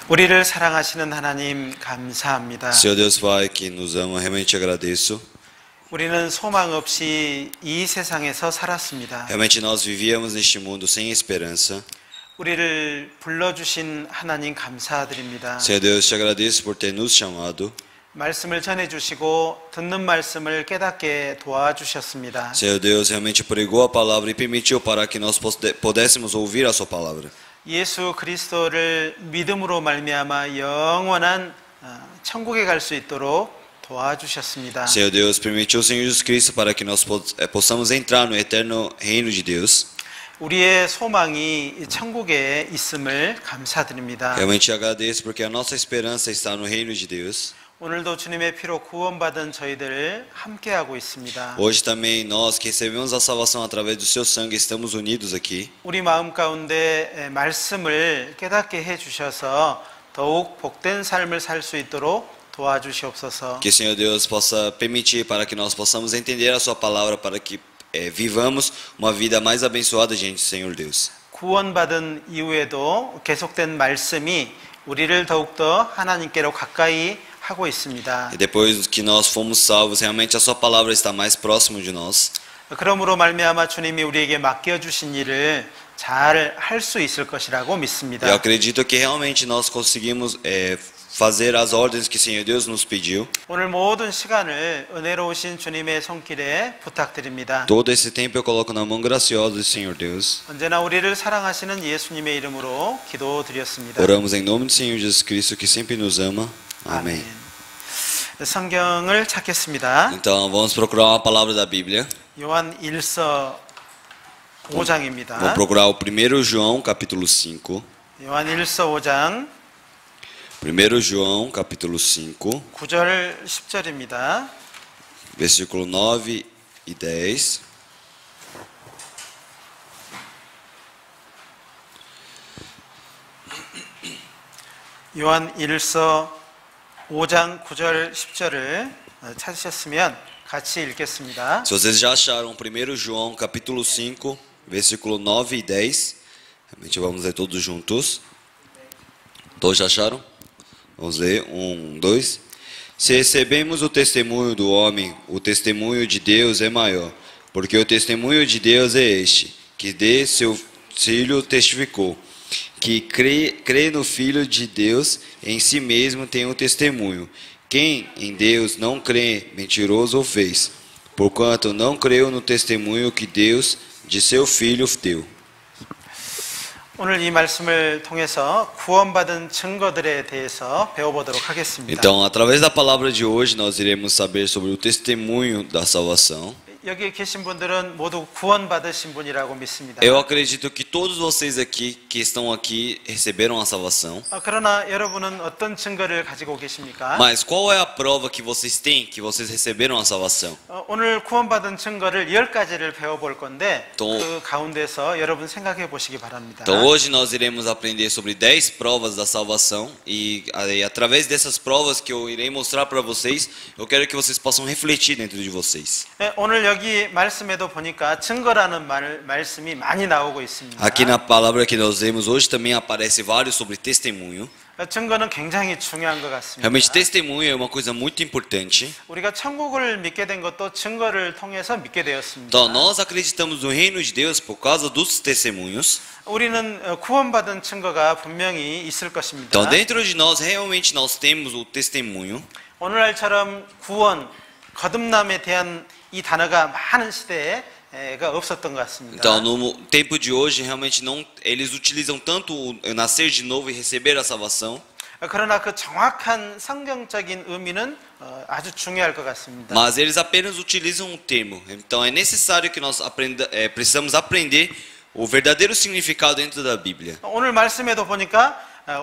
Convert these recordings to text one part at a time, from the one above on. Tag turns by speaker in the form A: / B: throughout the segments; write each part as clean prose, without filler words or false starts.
A: 우리를 사랑하시는 하나님 감사합니다.
B: Senhor Deus Pai que nos ama, realmente agradeço.
A: 우리는 소망 없이 이 세상에서 살았습니다.
B: Realmente nós vivíamos neste mundo sem esperança.
A: 우리를 불러주신 하나님 감사드립니다.
B: Senhor Deus, te agradeço por ter nos chamado.
A: 말씀을 전해주시고 듣는 말씀을 깨닫게 도와주셨습니다.
B: Senhor Deus, realmente pregou a palavra e permitiu para que nós pudéssemos ouvir a sua palavra.
A: 예수 그리스도를 믿음으로 말미암아 영원한 천국에 갈 수 있도록 도와주셨습니다.
B: Senhor Deus, permitiu o Senhor Jesus Cristo para que nós possamos entrar no eterno reino de Deus.
A: 우리의 소망이 천국에 있음을 감사드립니다.
B: Realmente agradeço porque a nossa esperança está no reino de Deus.
A: 오늘도 주님의 피로 구원받은 저희들 함께하고 있습니다.
B: Hoje também nós que recebemos a salvação através do seu sangue estamos unidos aqui.
A: 우리 마음 가운데 말씀을 깨닫게 해주셔서 더욱 복된 삶을 살 수 있도록 도와주시옵소서.
B: Que o Senhor Deus possa permitir para que nós possamos entender a sua palavra para que vivamos uma vida mais abençoada diante do Senhor Deus.
A: 구원받은 이후에도 계속된 말씀이 우리를 더욱더 하나님께로 가까이 하고 있습니다.
B: E depois que nós fomos salvos, realmente a sua palavra está mais próximo de nós.
A: 그러므로 말미암아 주님이 우리에게 맡겨주신 일을 잘 할 수 있을 것이라고 믿습니다.
B: Eu acredito que realmente nós conseguimos fazer as ordens que o Senhor Deus nos pediu.
A: 오늘 모든 시간을 은혜로우신 주님의 손길에 부탁드립니다.
B: Todo esse tempo eu coloco na mão graciosa do Senhor Deus.
A: 언제나 우리를 사랑하시는 예수님의 이름으로 기도드렸습니다.
B: Oramos em nome do Senhor Jesus Cristo que sempre nos ama. Amém.
A: 성경을 찾겠습니다.
B: Então vamos procurar uma palavra da Bíblia.
A: 요한 1서 5장입니다.
B: Vamos procurar o 1 João capítulo 5.
A: 요한 1서 5장
B: 1 João capítulo 5,
A: 9절 10절입니다.
B: versículo 9 e 10.
A: 요한 1서 5장 9절 10절을 찾으셨으면 같이 읽겠습니다.
B: Se vocês já acharam 1 João capítulo 5, versículo 9 e 10, realmente vamos ler todos juntos. Todos já acharam? Vamos ler, 1, 2. Se recebemos o testemunho do homem, o testemunho de Deus é maior, porque o testemunho de Deus é este, que de seu Filho testificou. Que crê no Filho de Deus, em si mesmo tem um testemunho. Quem em Deus não crê, mentiroso o fez, porquanto não creu no testemunho que Deus de seu Filho deu.
A: 오늘 이 말씀을 통해서 구원받은 증거들에 대해서 배워보도록 하겠습니다.
B: Então, através da palavra de hoje, nós iremos saber sobre o testemunho da salvação.
A: 여기 계신 분들은 모두 구원받으신 분이라고 믿습니다.
B: Eu acredito que todos vocês aqui que estão aqui receberam a salvação.
A: 그러나 여러분은 어떤 증거를 가지고 계십니까?
B: Mas qual é a prova que vocês têm que vocês receberam a salvação?
A: 오늘 구원받은 증거를 10가지를 배워볼 건데
B: 또-
A: 그 가운데서 여러분 생각해 보시기 바랍니다.
B: Então hoje nós iremos aprender sobre 10 provas da salvação e através dessas provas que eu irei mostrar para vocês, eu quero que vocês possam refletir dentro de vocês.
A: 오늘 여기 말씀에도 보니까 증거라는 말씀이 많이 나오고 있습니다.
B: Aqui na palavra que nós lemos hoje também aparece vários sobre testemunho.
A: 증거는 굉장히 중요한 것 같습니다.
B: Realmente testemunho é uma coisa muito importante.
A: 우리가 천국을 믿게 된 것도 증거를 통해서 믿게 되었습니다.
B: Então nós acreditamos no reino de Deus por causa dos testemunhos.
A: 우리는 구원받은 증거가 분명히 있을 것입니다.
B: Então dentro de nós realmente nós temos o testemunho.
A: 오늘날처럼 구원, 거듭남에 대한 이 단어가 많은 시대가 없었던 것 같습니다.
B: Então no tempo de hoje realmente não eles utilizam tanto o nascer de novo e receber a salvação.
A: 그러나 그 정확한 성경적인 의미는 아주 중요할 것 같습니다.
B: Mas eles apenas utilizam o termo. Então é necessário que nós precisamos aprender o verdadeiro significado dentro da Bíblia.
A: 오늘 말씀에도 보니까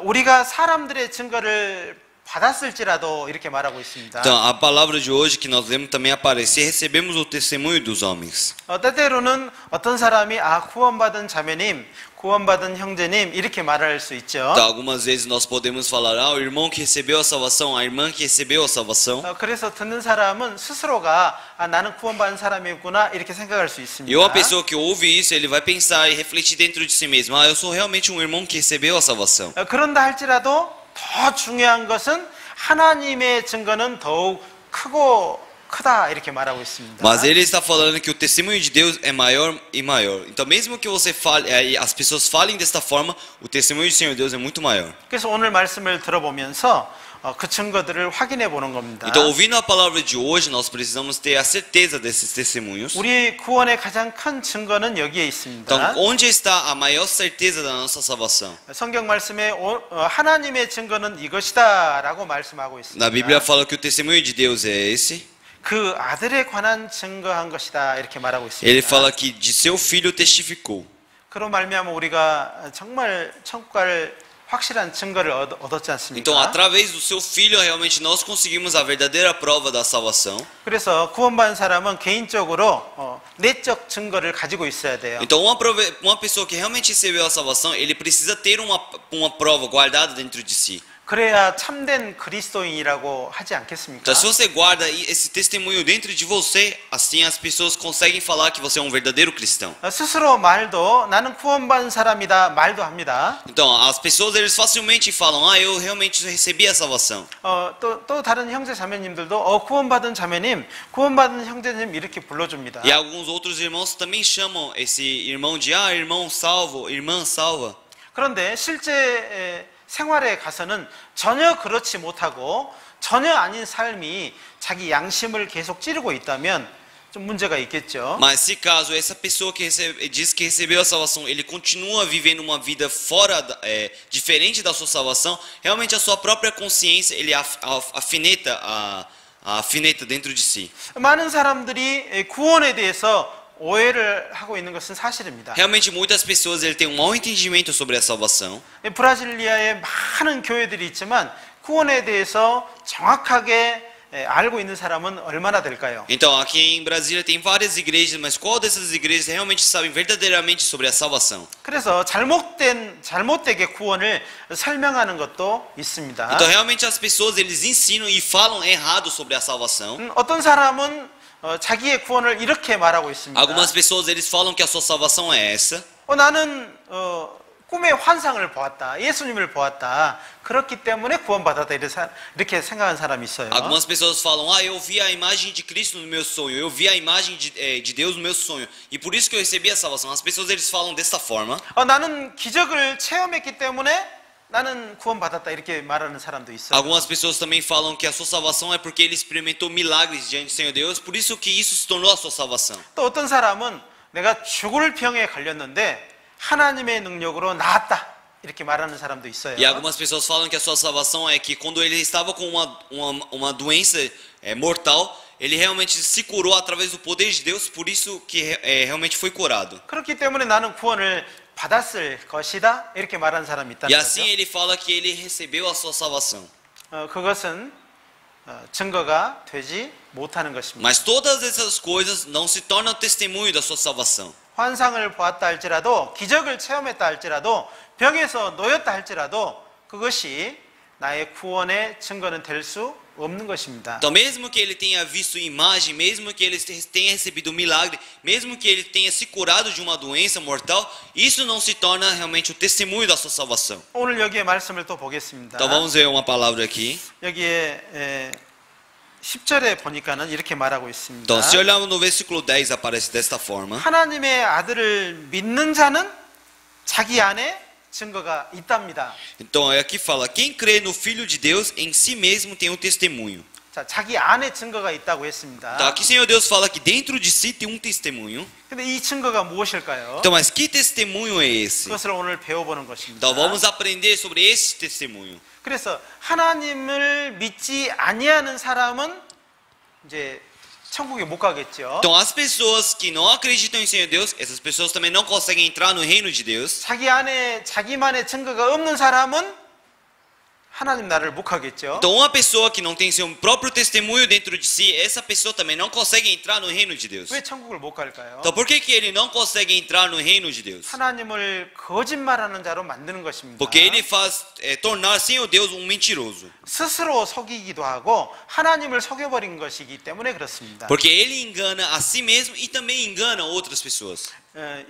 A: 우리가 사람들의 증거를 받았을지라도 이렇게 말하고 있습니다.
B: Então a palavra de hoje que nós lemos também aparece, recebemos o testemunho dos homens.
A: 때때로는 어떤 사람이 구원받은 자매님, 구원받은 형제님 이렇게 말할 수 있죠.
B: Então, algumas vezes nós podemos falar, o irmão que recebeu a salvação, a irmã que recebeu a salvação.
A: 그래서 듣는 사람은 스스로가 나는 구원받은 사람이구나 이렇게 생각할 수 있습니다.
B: E uma pessoa que ouve isso, ele vai pensar e refletir dentro de si mesmo, eu sou realmente um irmão que recebeu a salvação.
A: 그런다 할지라도 더 중요한 것은 하나님의 증거는 더욱 크다 이렇게 말하고 있습니다.
B: Mas ele está falando que o testemunho de Deus é maior e maior. Então, mesmo que você fale, as pessoas falem desta forma, o testemunho do Senhor Deus é muito maior.
A: 그래서 오늘 말씀을 들어보면서 그 증거들을 확인해 보는 겁니다.
B: Então, ouvindo a palavra de hoje, nós precisamos ter a certeza desses testemunhos.
A: 우리 구원의 가장 큰 증거는 여기에 있습니다.
B: Então, onde está a maior certeza da nossa salvação?
A: 성경 말씀에 하나님의 증거는 이것이다라고 말씀하고 있습니다.
B: Na Bíblia fala que o testemunho de Deus é esse.
A: 그 아들에 관한 증거한 것이다 이렇게 말하고 있습니다.
B: Ele fala que de seu filho testificou.
A: 그로 말미암아 우리가 정말 천국 갈 확실한 증거를 얻었지 않습니까?
B: Então, através do seu filho, realmente nós conseguimos a verdadeira prova da salvação.
A: 그래서 구원받은 사람은 개인적으로 내적 증거를 가지고 있어야 돼요.
B: Então, uma pessoa que realmente recebeu a salvação, ele precisa ter uma prova guardada dentro de si.
A: 그래야 참된 그리스도인이라고 하지 않겠습니까?
B: Então, se você guarda esse testemunho dentro de você, assim as pessoas conseguem falar que você é um verdadeiro cristão.
A: 스스로 말도 나는 구원받은 사람이다 말도 합니다.
B: Então, as pessoas eles facilmente falam, eu realmente recebi a salvação.
A: 또 다른 형제 자매님들도 구원받은 자매님, 구원받은 형제님 이렇게 불러줍니다.
B: E alguns outros irmãos também chamam esse irmão de irmão salvo, irmã salva.
A: 그런데 실제 생활에 가서는 전혀 그렇지 못하고 전혀 아닌 삶이 자기 양심을 계속 찌르고 있다면 좀 문제가 있겠죠.
B: Mas se caso essa pessoa que diz que recebeu a salvação, ele continua vivendo uma vida fora, diferente da sua salvação, realmente a sua própria consciência ele afineta dentro de si.
A: 많은 사람들이 구원에 대해서 오해를 하고 있는 것은 사실입니다.
B: Realmente muitas pessoas ele têm um mau entendimento sobre a salvação.
A: 브라질리아에 많은 교회들이 있지만 구원에 대해서 정확하게 알고 있는 사람은 얼마나 될까요?
B: Então, aqui em Brasília tem várias igrejas, mas qual dessas igrejas realmente sabem verdadeiramente sobre a salvação?
A: 그래서 잘못되게 구원을 설명하는 것도 있습니다.
B: Então, realmente as pessoas eles ensinam e falam errado sobre a salvação.
A: 어떤 사람은 자기의 구원을 이렇게 말하고 있습니다.
B: Algumas pessoas eles falam que a sua salvação é essa.
A: 나는 꿈의 환상을 보았다. 예수님을 보았다. 그렇기 때문에 구원받았다. 이렇게 생각하는 사람이 있어요.
B: Algumas pessoas falam, eu vi a imagem de Cristo no meu sonho, eu vi a imagem de Deus no meu sonho, e por isso que eu recebi a salvação. As pessoas eles falam desta forma.
A: 나는 기적을 체험했기 때문에 나는 구원받았다. 이렇게 말하는 사람도 있어요.
B: Algumas pessoas também falam que a sua salvação é porque ele experimentou milagres diante do Senhor Deus, por isso que isso se tornou a sua salvação.
A: 또 어떤 사람은 내가 죽을 병에 걸렸는데 하나님의 능력으로 나았다. 이렇게 말하는 사람도 있어요.
B: E algumas pessoas falam que a sua salvação é que quando ele estava com uma doença mortal, ele realmente se curou através do poder de Deus, por isso que realmente foi curado.
A: 그렇기 때문에 나는 구원을 받았을 것이다. 이렇게 말하는 사람이 있다는
B: E
A: 거죠.
B: assim ele fala que ele recebeu a sua salvação.
A: 그것은 증거가 되지 못하는 것입니다.
B: Mas todas essas coisas não se tornam testemunho da sua salvação.
A: 환상을 보았다 할지라도 기적을 체험했다 할지라도 병에서 놓였다 할지라도 그것이 나의 구원의 증거는 될 수 없는 것입니다.
B: Então, mesmo que ele tenha visto imagem, mesmo que ele tenha recebido milagre, mesmo que ele tenha se curado de uma doença mortal, isso não se torna realmente o testemunho da sua salvação.
A: 오늘 여기에 말씀을 또 보겠습니다.
B: Então, vamos ver uma palavra aqui.
A: 여기에 10절에 보니까는 이렇게 말하고 있습니다.
B: Então, se olharmos no versículo 10, aparece desta forma.
A: 하나님의 아들을 믿는 자는 자기 안에 증거가 있답니다.
B: Então, aqui fala, quem crê no Filho de Deus, em si mesmo tem um testemunho.
A: 자, 자기 안에 증거가 있다고 했습니다.
B: Então, aqui o Senhor Deus fala que dentro de si tem um testemunho.
A: 근데 이 증거가 무엇일까요?
B: Então, mas que testemunho é esse?
A: 그것을 오늘 배워보는 것입니다.
B: Então, vamos aprender sobre esse testemunho.
A: 그래서 하나님을 믿지 아니하는 사람은 이제 천국에 못 가겠죠.
B: Então, as pessoas que não acreditam em Senhor Deus, essas pessoas também não conseguem entrar no reino de Deus.
A: 자기 안에 자기만의 증거가 없는 사람은 하나님 나라를 못 가겠죠.
B: Então, uma pessoa que não tem seu próprio testemunho dentro de si, essa pessoa também não consegue entrar no reino de Deus.
A: 왜 천국을 못 갈까요?
B: Então, por que ele não consegue entrar no reino de Deus?
A: 하나님을 거짓말하는 자로 만드는 것입니다.
B: Porque ele faz tornar Senhor Deus um mentiroso.
A: 스스로 속이기도 하고 하나님을 속여버린 것이기 때문에 그렇습니다.
B: Porque ele engana a si mesmo e também engana outras pessoas.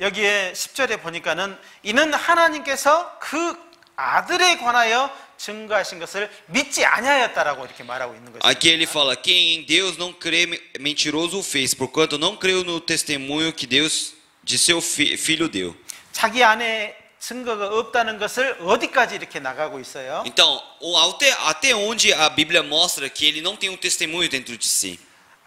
A: 여기에 10절에 보니까는 이는 하나님께서 그 아들에 관하여 증거하신 것을 믿지 아니하였다라고 이렇게 말하고 있는 것입니다.
B: Aqui ele fala: quem em Deus não crê, mentiroso o fez, porquanto não creu no testemunho que Deus de seu filho deu.
A: 자기 안에 증거가 없다는 것을 어디까지 이렇게 나가고 있어요?
B: Então, até onde a Bíblia mostra que ele não tem um testemunho dentro de si?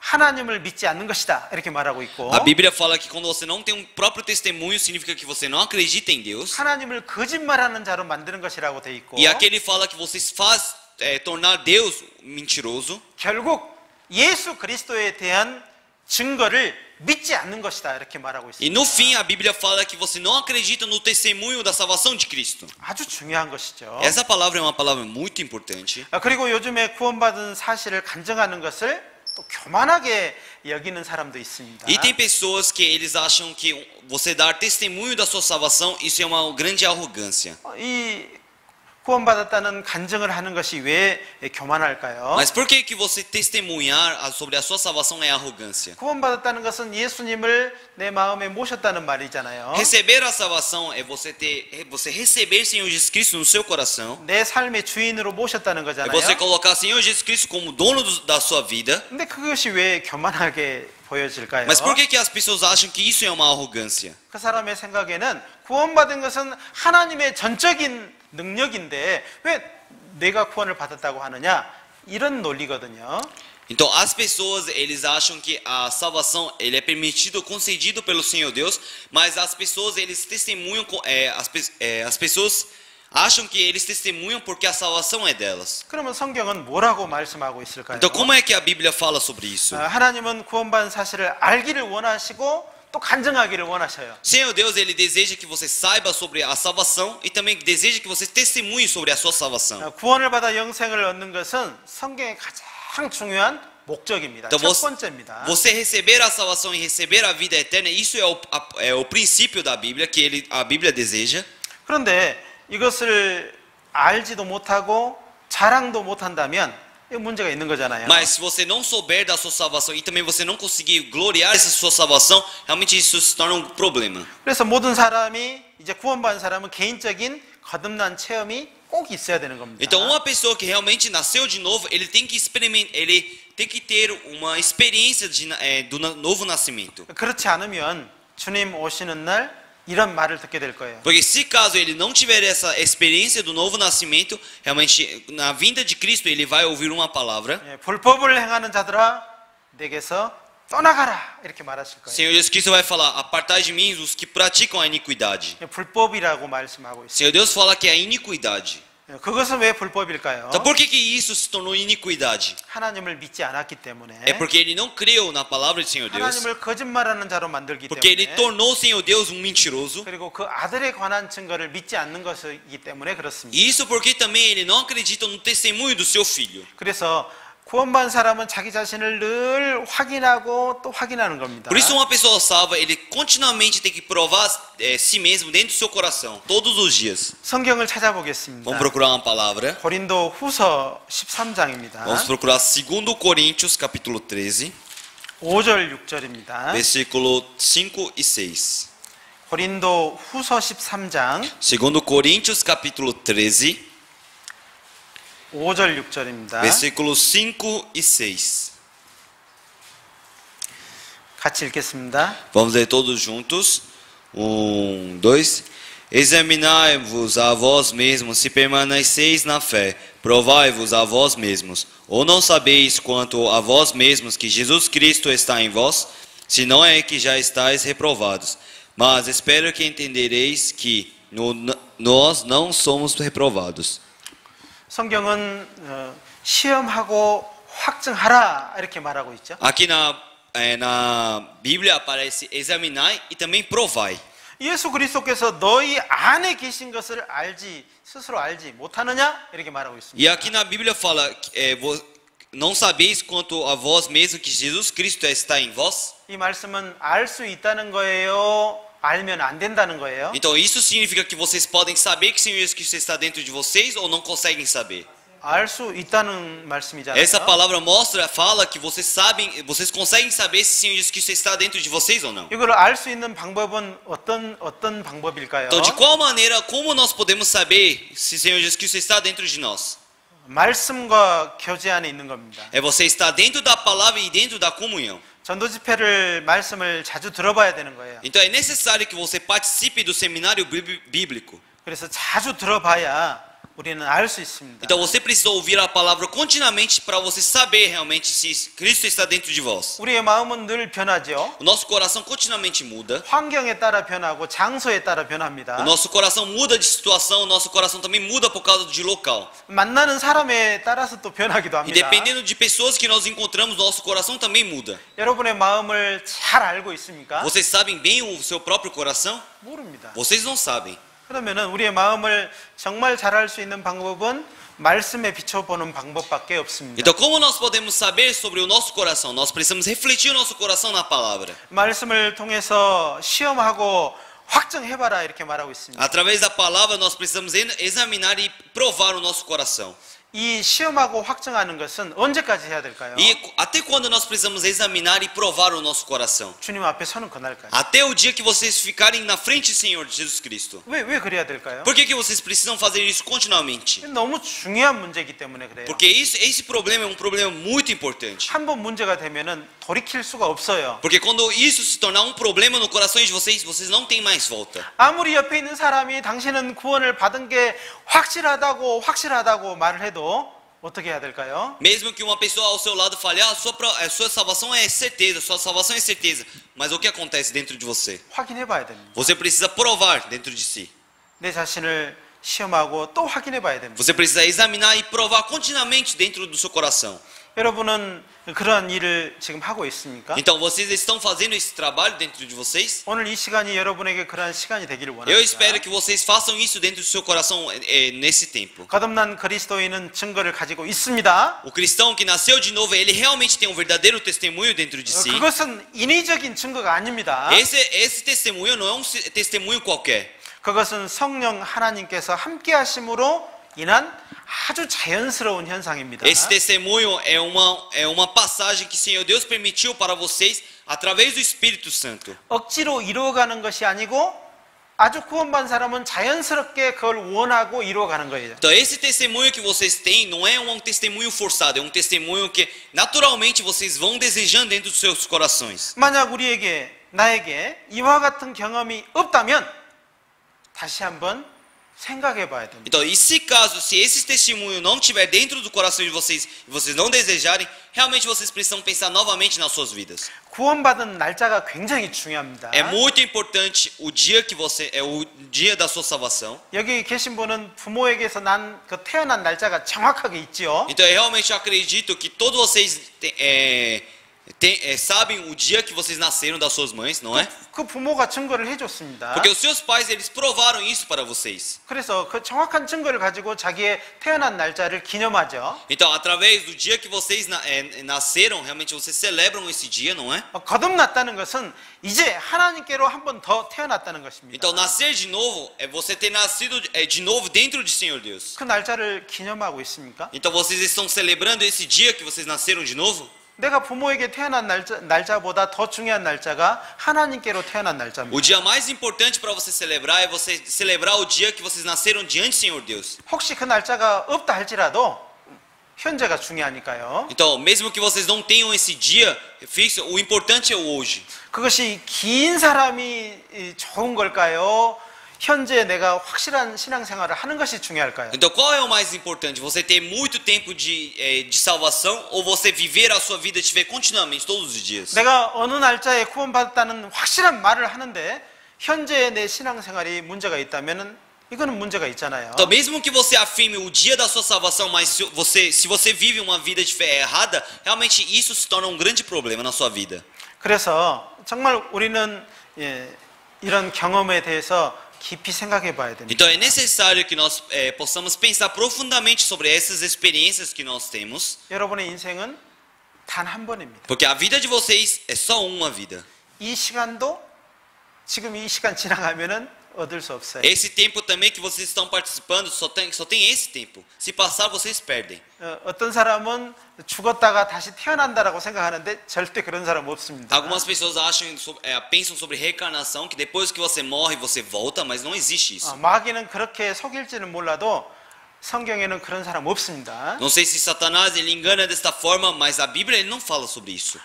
A: 하나님을 믿지 않는 것이다 이렇게 말하고 있고,
B: A Bíblia fala que quando você não tem um próprio testemunho, significa que você não acredita em Deus.
A: 하나님을 거짓말하는 자로 만드는 것이라고 돼 있고,
B: E aqui ele fala que você faz tornar Deus mentiroso.
A: 결국 예수 그리스도에 대한 증거를 믿지 않는 것이다 이렇게 말하고
B: E
A: 있습니다.
B: no fim a Bíblia fala que você não acredita no testemunho da salvação de Cristo.
A: 아주 중요한 것이죠.
B: Essa palavra é uma palavra muito importante.
A: 그리고 요즘에 구원받은 사실을 간증하는 것을 또 교만하게 여기는 사람도 있습니다.
B: E tem pessoas que eles acham que você dar testemunho da sua salvação, isso é uma grande arrogância.
A: 이 구원받았다는 간증을 하는 것이 왜 교만할까요?
B: Mas por que você testemunhar sobre a sua salvação é arrogância?
A: 구원받았다는 것은 예수님을 내 마음에 모셨다는 말이잖아요.
B: Receber a salvação é você receber Senhor Jesus Cristo no seu coração.
A: 내 삶의 주인으로 모셨다는
B: É
A: 거잖아요.
B: você colocar Senhor Jesus Cristo como dono da sua vida.
A: 근데 그것이 왜 교만하게 보여질까요?
B: Mas por que as pessoas acham que isso é uma arrogância?
A: 그 사람의 생각에는 구원받은 것은 하나님의 전적인 능력인데 왜 내가 구원을 받았다고 하느냐? 이런 논리거든요.
B: Então as pessoas eles acham que a salvação ele é permitido, concedido pelo Senhor Deus, mas as pessoas eles testemunham, as pessoas acham que eles testemunham porque a salvação é delas.
A: 그러면 성경은 뭐라고 말씀하고 있을까요?
B: Então como é que a Bíblia fala sobre isso?
A: 하나님은 구원받은 사실을 알기를 원하시고 또 간증하기를 원하셔요.
B: Senhor Deus, ele deseja que você saiba sobre a salvação e também deseja que você testemunhe sobre a sua salvação.
A: 구원을 받아 영생을 얻는 것은 성경의 가장 중요한 목적입니다.
B: Então,
A: 첫 번째입니다.
B: você receber a salvação e receber a vida eterna, isso é o princípio da Bíblia, que a Bíblia deseja.
A: 그런데 이것을 알지도 못하고 자랑도 못한다면 문제가 있는 거잖아요.
B: Mas se você não souber da sua salvação e também você não conseguir gloriar essa sua salvação, realmente isso se torna um problema.
A: 그래서 모든 사람이 이제 구원받은 사람은 개인적인 거듭난 체험이 꼭 있어야 되는 겁니다.
B: Então uma pessoa que realmente nasceu de novo, ele tem que experimentar, ele tem que ter uma experiência do novo nascimento.
A: 그렇지 않으면 주님 오시는 날 이런 말을 듣게 될 거예요.
B: Porque se caso ele não tiver essa experiência do novo nascimento, realmente na vinda de Cristo ele vai ouvir uma palavra.
A: 불법을 행하는 자들아 내게서 떠나가라 이렇게 말하실 거예요.
B: Senhor Jesus Cristo vai falar: apartai de mim os que praticam a iniquidade.
A: 불법이라고 말씀하고 있어요.
B: Senhor Deus fala que é a iniquidade.
A: 그것은 왜 불법일까요?
B: Então por que isso se tornou iniquidade?
A: 하나님을 믿지 않았기 때문에.
B: É porque ele não creu na palavra de Senhor Deus.
A: 하나님을 거짓말하는 자로 만들기
B: Porque ele
A: 때문에.
B: tornou o Senhor Deus um mentiroso.
A: 그리고 그 아들에 관한 증거를 믿지 않는 것이기 때문에 그렇습니다.
B: E isso porque também ele não acredita no testemunho do seu filho.
A: 그래서 구원받은 사람은 자기 자신을 늘 확인하고 또 확인하는 겁니다.
B: Por isso uma pessoa salva, ele continuamente tem que provar si mesmo dentro do seu coração, todos os dias.
A: 성경을 찾아보겠습니다.
B: Vamos procurar uma palavra.
A: 고린도 후서 13장입니다.
B: Vamos procurar 2 Coríntios capítulo 13,
A: 5절 6절입니다.
B: versículo 5 e 6.
A: 고린도 후서 13장
B: 2 Coríntios capítulo 13,
A: 5절 6절입니다.
B: versículos 5 e 6.
A: 같이 읽겠습니다.
B: Vamos ler todos juntos. 1, 2. Examinai-vos a vós mesmos se permaneceis na fé. Provai-vos a vós mesmos. Ou não sabeis quanto a vós mesmos que Jesus Cristo está em vós? Se não é que já estáis reprovados. Mas espero que entendereis que nós não somos reprovados.
A: 성경은 시험하고 확증하라 이렇게 말하고 있죠.
B: Aqui na Bíblia aparece examinai e também provai.
A: 예수 그리스도께서 너희 안에 계신 것을 스스로 알지 못하느냐 이렇게 말하고 있습니다.
B: E aqui na Bíblia fala, não sabeis quanto a vós mesmo que Jesus Cristo está em vós?
A: 이 말씀은 알 수 있다는 거예요? 알면 안 된다는 거예요?
B: Então isso significa que vocês podem saber que o Senhor Jesus Cristo está dentro de vocês ou não conseguem saber?
A: 알 수 있다는 말씀이잖아요.
B: Essa palavra fala que vocês sabem, vocês conseguem saber se o Senhor Jesus Cristo está dentro de vocês ou não.
A: 이걸 알 수 있는 방법은 어떤 방법일까요?
B: Então, de qual maneira, como nós podemos saber se o Senhor Jesus Cristo está dentro de nós?
A: 말씀과 교제 안에 있는 겁니다.
B: É você estar dentro da palavra e dentro da comunhão.
A: 전도 집회를 말씀을 자주 들어봐야 되는 거예요.
B: Então é necessário que você participe do seminário bíblico.
A: 그래서 자주 들어봐야 우리는 알 수 있습니다.
B: Então você precisa ouvir a palavra continuamente para você saber realmente se Cristo está dentro de vós.
A: 우리의 마음은 늘 변하죠.
B: O nosso coração continuamente muda.
A: 환경에 따라 변하고 장소에 따라 변합니다.
B: O nosso coração muda de situação, o nosso coração também muda por causa de local.
A: 만나는 사람에 따라서 또 변하기도
B: E
A: 합니다.
B: dependendo de pessoas que nós encontramos, nosso coração também muda.
A: 여러분의 마음을 잘 알고 있습니까?
B: Vocês sabem bem o seu próprio coração?
A: 모릅니다.
B: Vocês não sabem.
A: 그러면은 우리의 마음을 정말 잘 알 수 있는 방법은 말씀에 비춰보는 방법밖에 없습니다.
B: Então, como nós podemos saber sobre o nosso coração? Nós precisamos refletir o nosso coração na palavra.
A: 말씀을 통해서 시험하고 확정해봐라 이렇게 말하고 있습니다.
B: Através da palavra, nós precisamos examinar e provar o nosso coração.
A: 이 시험하고 확정하는 것은 언제까지 해야 될까요?
B: E até quando nós precisamos examinar e provar o nosso coração?
A: 주님 앞에 서는 그날까지.
B: Até o dia que vocês ficarem na frente do Senhor Jesus Cristo.
A: 왜 그래야 될까요?
B: Por que vocês precisam fazer isso continuamente?
A: 너무 중요한 문제이기 때문에 그래요.
B: Porque esse problema é um problema muito importante.
A: 한 번 문제가 되면은 돌이킬 수가 없어요.
B: Porque quando isso se tornar um problema no coração de vocês, vocês não têm mais volta.
A: 아무리 옆에 있는 사람이 당신은 구원을 받은 게 확실하다고 말을 해도 어떻게 해야 될까요?
B: Mesmo que uma pessoa ao seu lado fale, sua salvação é certeza, sua salvação é certeza. Mas o que acontece dentro de você?
A: 확인해 봐야 됩니다.
B: Você precisa provar dentro de si.
A: 내 자신을 시험하고 또 확인해 봐야 됩니다.
B: Você precisa examinar e provar continuamente dentro do seu coração.
A: 여러분은 그런 일을 지금 하고 있습니까?
B: Então vocês estão fazendo esse trabalho dentro de vocês?
A: 오늘 이 시간이 여러분에게 그러한 시간이 되기를
B: Eu
A: 원합니다.
B: espero que vocês façam isso dentro do seu coração nesse tempo.
A: 거듭난 그리스도인은 증거를 가지고 있습니다.
B: O cristão que nasceu de novo, ele realmente tem um verdadeiro testemunho dentro de si.
A: 그것은 인위적인 증거가 아닙니다.
B: Esse testemunho não é um testemunho qualquer.
A: 그것은 성령 하나님께서 함께 하심으로 인한 아주 자연스러운 현상입니다.
B: Esse testemunho é uma passagem que o Senhor Deus permitiu para vocês através do Espírito Santo.
A: 억지로 이루어가는 것이 아니고 아주 구원받은 사람은 자연스럽게 그걸 원하고 이루어가는 거예요.
B: Então esse testemunho que vocês têm não é um testemunho forçado, é um testemunho que naturalmente vocês vão desejando dentro dos seus corações.
A: 만약 나에게 이와 같은 경험이 없다면 다시 한번 생각해 봐야 됩니다.
B: Então, e se esse testemunho não estiver dentro do coração de vocês e vocês não desejarem, realmente vocês precisam pensar novamente nas suas vidas.
A: 구원받은 날짜가 굉장히 중요합니다.
B: É muito importante o dia o dia da sua salvação.
A: 여기 계신 분은 부모에게서 태어난 날짜가 정확하게 있지요.
B: Então, eu realmente acredito que todos vocês sabem o dia que vocês nasceram das suas mães, não é?
A: 그 부모가 증거를 해줬습니다.
B: Porque os seus pais, eles provaram isso para vocês.
A: 그래서 그 정확한 증거를 가지고 자기의 태어난 날짜를 기념하죠.
B: Então, através do dia que vocês nasceram, realmente vocês celebram esse dia, não é?
A: 거듭났다는 것은 이제 하나님께로 한 번 더 태어났다는 것입니다.
B: Então, nascer de novo é você ter nascido de novo dentro de Senhor Deus.
A: 그 날짜를 기념하고 있습니까?
B: Então, vocês estão celebrando esse dia que vocês nasceram de novo?
A: 내가 부모에게 태어난 날짜보다 더 중요한 날짜가 하나님께로 태어난 날짜입니다.
B: O dia mais importante para você celebrar é você celebrar o dia que vocês nasceram diante do Senhor Deus.
A: 혹시 그 날짜가 없다 할지라도 현재가 중요하니까요.
B: Então, mesmo que vocês não tenham esse dia fixo, o importante é o hoje.
A: 그것이 긴 사람이 좋은 걸까요? 현재 내가 확실한 신앙생활을 하는 것이 중요할까요?
B: Então, qual é o mais importante? Você ter muito tempo de salvação ou você viver a sua vida tiver continuamente todos os dias?
A: 내가 어느 날짜에 구원받았다는 확실한 말을 하는데 현재 내 신앙생활이 문제가 있다면은 이거는 문제가 있잖아요.
B: Então, mesmo que você afirme o dia da sua salvação, mas se você vive uma vida de fé errada, realmente isso se torna um grande problema na sua vida.
A: 그래서 정말 우리는 이런 경험에 대해서 깊이 생각해 봐야 됩니다.
B: Então é necessário que nós possamos pensar profundamente sobre essas experiências que nós temos.
A: 여러분의 인생은 단 한 번입니다.
B: Porque a vida de vocês é só uma vida.
A: 이 시간도 지금 이 시간 지나가면은 얻을 수 없어요.
B: Esse tempo também que vocês estão participando só tem esse tempo. Se passar, vocês perdem.
A: 어떤 사람은 죽었다가 다시 태어난다라고 생각하는데 절대 그런 사람 없습니다.
B: Algumas pessoas pensam sobre reencarnação, que depois que você morre, você volta, mas não existe isso.
A: 마귀는 그렇게 속일지는 몰라도 성경에는 그런 사람 없습니다.
B: Não sei se Satanás ele engana desta forma, mas a Bíblia ele não fala sobre isso.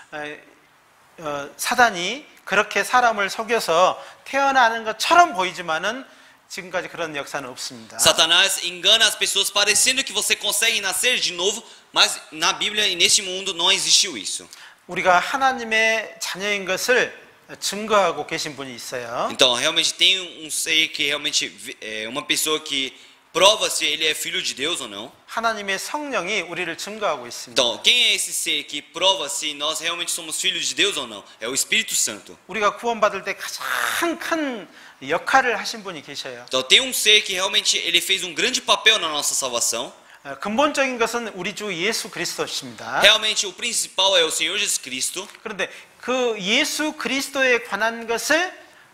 A: 사단이 그렇게 사람을 속여서 태어나는 것처럼 보이지만은 지금까지 그런 역사는 없습니다.
B: Satanás engana as pessoas parecendo que você consegue nascer de novo, mas na Bíblia e neste mundo não existiu isso.
A: 우리가 하나님의 자녀인 것을 증거하고 계신 분이 있어요.
B: Então, realmente tem ser que realmente é uma pessoa que prova se ele é filho de Deus ou não.
A: 하나님의 성령이 우리를 증거하고 있습니다.
B: Então, quem é esse ser que prova se nós realmente somos filhos de Deus ou não? É o Espírito Santo.
A: 우리가 구원받을 때 가장 큰 역할을 하신 분이 계셔요.
B: Então, tem ser que realmente ele fez grande papel na nossa salvação.
A: 근본적인 것은 우리 주 예수 그리스도십니다.
B: Realmente o principal é o Senhor Jesus Cristo.
A: 그런데 그 예수 그리스도에 관한 것을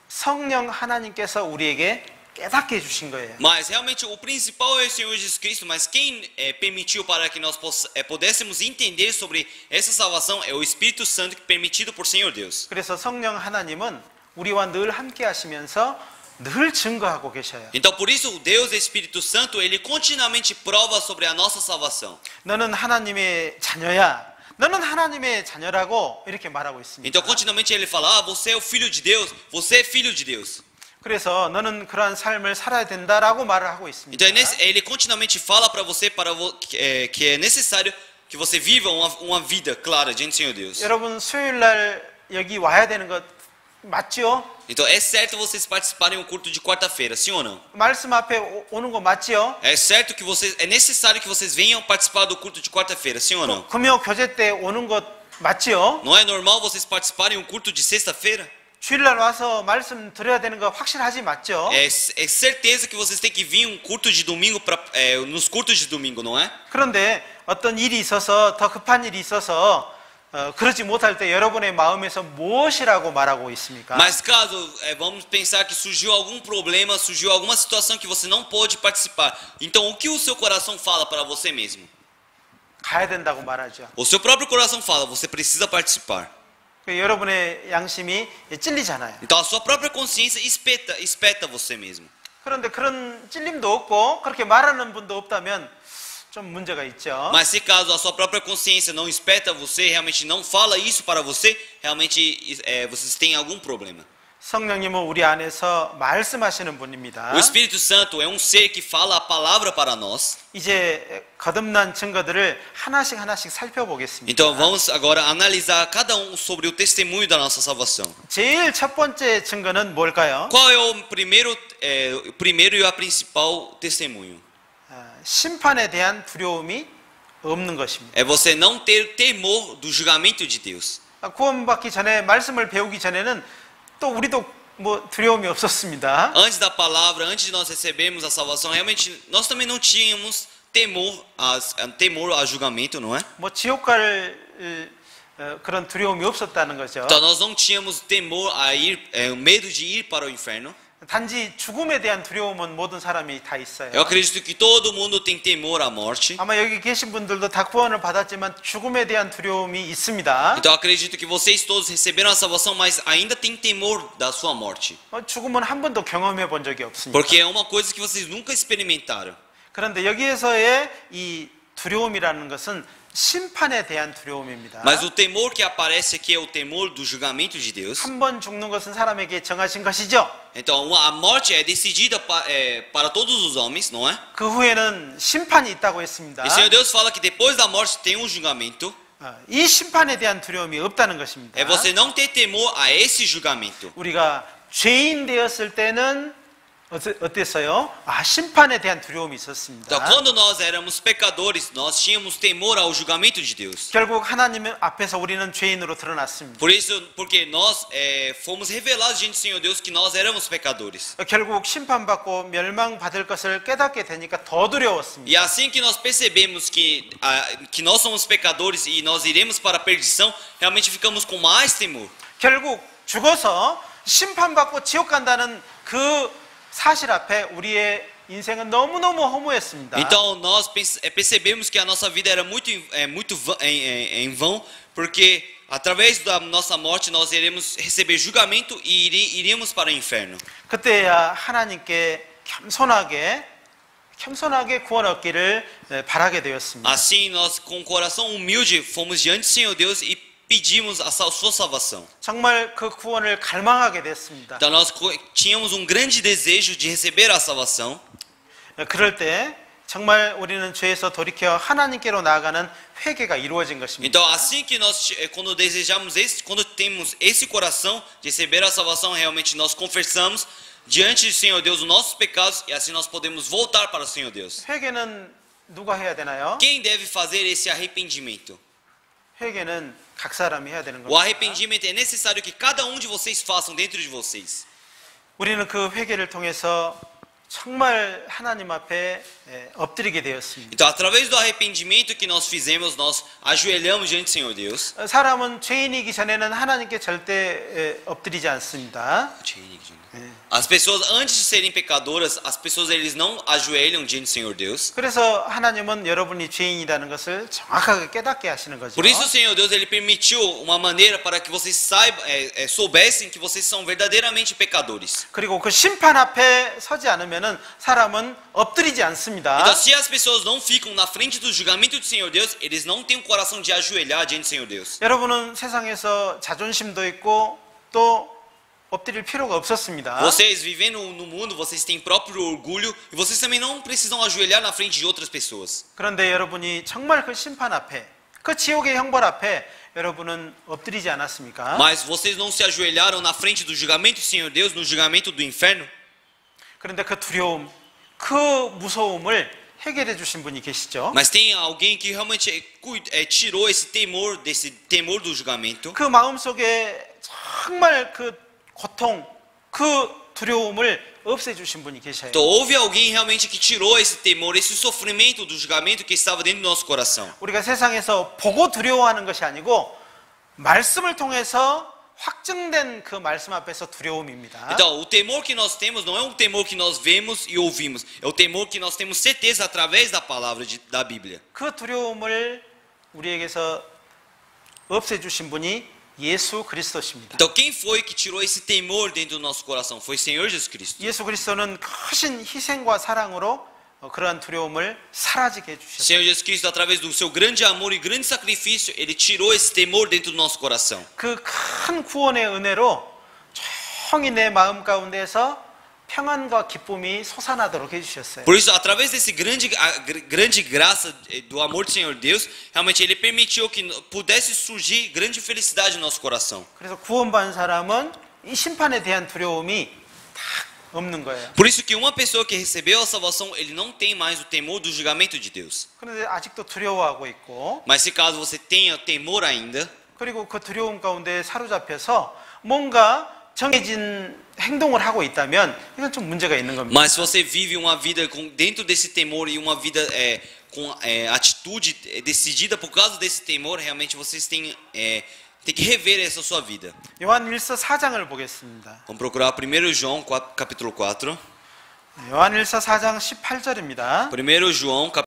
A: 성령 하나님께서 우리에게 깨닫게 해주신 거예요.
B: Mas realmente o principal é o Senhor Jesus Cristo, mas quem permitiu para que nós pudéssemos entender sobre essa salvação é o Espírito Santo, permitido por Senhor Deus.
A: 그래서 성령 하나님은 우리와 늘 함께 하시면서 늘 증거하고 계셔요.
B: Então por isso o Deus Espírito Santo, ele continuamente prova sobre a nossa salvação.
A: 너는 하나님의 자녀야. 너는 하나님의 자녀라고 이렇게 말하고 있습니다.
B: Então continuamente ele fala: você é o filho de Deus, você é filho de Deus.
A: 그래서 너는 그러한 삶을 살아야 된다라고 말을 하고 있습니다.
B: Então ele continuamente fala para você que é necessário que você viva uma vida clara diante do Senhor Deus.
A: 여러분 수요일 날 여기 와야 되는 것 맞죠?
B: Então é certo vocês participarem do culto de quarta-feira, sim ou não?
A: 말씀 앞에 오는 거 맞죠?
B: É certo que é necessário que vocês venham participar do culto de quarta-feira, sim ou não?
A: 금요 교제 때 오는 것 맞죠?
B: Não é normal vocês participarem do culto de sexta-feira?
A: 주일날 와서 말씀 드려야 되는 거 확실하지 맞죠?
B: É certeza que vocês têm que vir culto de domingo nos cultos de domingo, não é?
A: 그런데 어떤 일이 있어서 더 급한 일이 있어서 그러지 못할 때 여러분의 마음에서 무엇이라고 말하고 있습니까?
B: Mas caso vamos pensar que surgiu algum problema, surgiu alguma situação que você não pôde participar, então o que o seu coração fala para você mesmo?
A: 가야 된다고 말하죠.
B: O seu próprio coração fala: você precisa participar.
A: 여러분의 양심이 찔리잖아요.
B: Então a sua própria consciência espeta você mesmo.
A: 그런데 그런 찔림도 없고 그렇게 말하는 분도 없다면 좀 문제가 있죠.
B: Mas se caso a sua própria consciência não espeta você, realmente não fala isso para você, realmente vocês têm algum problema.
A: 성령님은 우리 안에서 말씀하시는 분입니다.
B: O Espírito Santo é ser que fala a palavra para nós.
A: 이제 거듭난 증거들을 하나씩 살펴보겠습니다.
B: Então vamos agora analisar cada sobre o testemunho da nossa salvação.
A: 제일 첫 번째 증거는 뭘까요?
B: Qual é o primeiro e a principal testemunho?
A: 심판에 대한 두려움이 없는 것입니다.
B: É você não ter temor do julgamento de Deus.
A: 구원받기 전에 말씀을 배우기 전에는 또 우리도 뭐 두려움이 없었습니다.
B: Antes da palavra, antes de nós recebermos a salvação, realmente nós também não tínhamos temor a julgamento, não é?
A: 뭐 지옥 갈 그런 두려움이 없었다는 거죠.
B: Então nós não tínhamos temor medo de ir para o inferno.
A: 단지 죽음에 대한 두려움은 모든 사람이 다 있어요.
B: Eu acredito que todo mundo tem temor à morte.
A: 아마 여기 계신 분들도 다 구원을 받았지만 죽음에 대한 두려움이 있습니다.
B: Então eu acredito que vocês todos receberam a salvação, mas ainda tem temor da sua morte.
A: 죽음은 한 번도 경험해 본 적이 없습니다.
B: Porque é uma coisa que vocês nunca experimentaram.
A: 그런데 여기에서의 이 두려움이라는 것은 심판에 대한 두려움입니다.
B: Mas o temor que aparece aqui é o temor do julgamento de Deus.
A: 한 번 죽는 것은 사람에게 정하신 것이죠.
B: Então a morte é decidida para todos os homens, não é?
A: 그 후에는 심판이 있다고 했습니다.
B: E o Senhor Deus fala que depois da morte tem julgamento.
A: 이 심판에 대한 두려움이 없다는 것입니다.
B: É você não ter temor a esse julgamento.
A: 우리가 죄인 되었을 때는 어땠어요? 심판에 대한 두려움이 있었습니다.
B: Então, quando nós éramos pecadores, nós tínhamos temor ao julgamento de Deus.
A: 결국 하나님 앞에서 우리는 죄인으로 드러났습니다.
B: Por isso, porque nós fomos revelados diante do Senhor Deus que nós éramos pecadores.
A: 결국 심판받고 멸망받을 것을 깨닫게 되니까 더 두려웠습니다.
B: E assim que nós percebemos que nós somos pecadores e nós iremos para a perdição, realmente ficamos com mais temor.
A: 결국 죽어서 심판받고 지옥 간다는 그 사실 앞에 우리의 인생은 너무너무 허무했습니다.
B: Então nós percebemos que a nossa vida era muito em vão, porque através da nossa morte nós iremos receber julgamento e iríamos para o inferno.
A: 그때야 하나님께 겸손하게 구원 얻기를 바라게 되었습니다.
B: Assim nós com o coração humilde fomos diante do Senhor Deus e pedimos a sua salvação.
A: 정말 그 구원을 갈망하게 됐습니다.
B: Então nós tínhamos um grande desejo de receber a salvação.
A: 그럴 때 정말 우리는 죄에서 돌이켜 하나님께로 나아가는 회개가 이루어진 것입니다.
B: Então assim que nós quando desejamos quando temos esse coração de receber a salvação, realmente nós confessamos diante do Senhor Deus os nossos pecados e assim nós podemos voltar para o Senhor Deus.
A: 회개는 누가 해야 되나요?
B: Quem deve fazer esse arrependimento?
A: 회개는 각 사람이 해야 되는
B: O
A: 겁니다.
B: arrependimento é necessário que cada um de vocês façam dentro de vocês.
A: 우리는 그 회개를 통해서 정말 하나님 앞에 엎드리게 되었습니다.
B: Então, através do arrependimento que nós fizemos, nós ajoelhamos diante do Senhor Deus.
A: 사람은 죄인이기 전에는 하나님께 절대 엎드리지 않습니다.
B: As pessoas antes de serem pecadoras, as pessoas eles não ajoelham diante do Senhor Deus.
A: 그래서 하나님은 여러분이 죄인이라는 것을 정확하게 깨닫게 하시는 거죠.
B: Por isso o Senhor Deus ele permitiu uma maneira para que vocês soubessem que vocês são verdadeiramente pecadores.
A: 그리고 그 심판 앞에 서지 않으면은 사람은 엎드리지 않습니다.
B: Então, se as pessoas não ficam na frente do julgamento do Senhor Deus, eles não têm o coração de ajoelhar diante do Senhor Deus.
A: 여러분은 세상에서 자존심도 있고 또 엎드릴 필요가 없었습니다.
B: Vocês vivendo no mundo, vocês têm próprio orgulho e vocês também não precisam ajoelhar na frente de outras pessoas.
A: 그런데 여러분이 정말 그 심판 앞에, 그 지옥의 형벌 앞에 여러분은 엎드리지 않았습니까?
B: Mas vocês não se ajoelharam na frente do julgamento do Senhor Deus, no julgamento do inferno?
A: 그런데 그 두려움, 그 무서움을 해결해 주신 분이 계시죠?
B: Mas tem alguém que realmente tirou esse temor do julgamento.
A: 그 마음속에 정말 그 고통, 그 두려움을 없애주신 분이 계셔요.
B: Então houve alguém realmente que tirou esse temor, esse sofrimento do julgamento que estava dentro do nosso coração.
A: 우리가 세상에서 보고 두려워하는 것이 아니고 말씀을 통해서 확증된 그 말씀 앞에서 두려움입니다.
B: Então, o temor que nós temos não é um temor que nós vemos e ouvimos. É o temor que nós temos certeza através da palavra da Bíblia.
A: 그 두려움을 우리에게서 없애주신 분이 예수 그리스도십니다.
B: Então, quem foi que tirou esse temor dentro do nosso coração? Foi o Senhor Jesus Cristo.
A: 예수 그리스도는 크신 희생과 사랑으로 그러한 두려움을 사라지게 해주셨어요.
B: Senhor Jesus Cristo, através do seu grande amor e grande sacrifício, ele tirou esse temor dentro do nosso coração.
A: 그 큰 구원의 은혜로 조용히 내 마음 가운데서 평안과 기쁨이 솟아나도록 해주셨어요.
B: Por isso, através desse grande graça do amor do Senhor Deus, realmente ele permitiu que pudesse surgir grande felicidade no nosso coração.
A: 그래서 구원받은 사람은 이 심판에 대한 두려움이 딱 없는 거예요.
B: Por isso que uma pessoa que recebeu a salvação, ele não tem mais o temor do julgamento de Deus.
A: 그런데 아직도 두려워하고 있고,
B: Mas se caso você tenha temor ainda,
A: 그리고 그 두려움 가운데 사로잡혀서 뭔가 정해진 행동을 하고 있다면 이건 좀 문제가 있는 겁니다.
B: mas se você vive uma vida dentro desse temor e uma vida com atitude decidida por causa desse temor, realmente vocês têm que rever essa sua vida.
A: 요한일서 4장을 보겠습니다.
B: Vamos procurar 1 João capítulo 4.
A: 요한일서 4장 18절입니다.
B: 1 João capítulo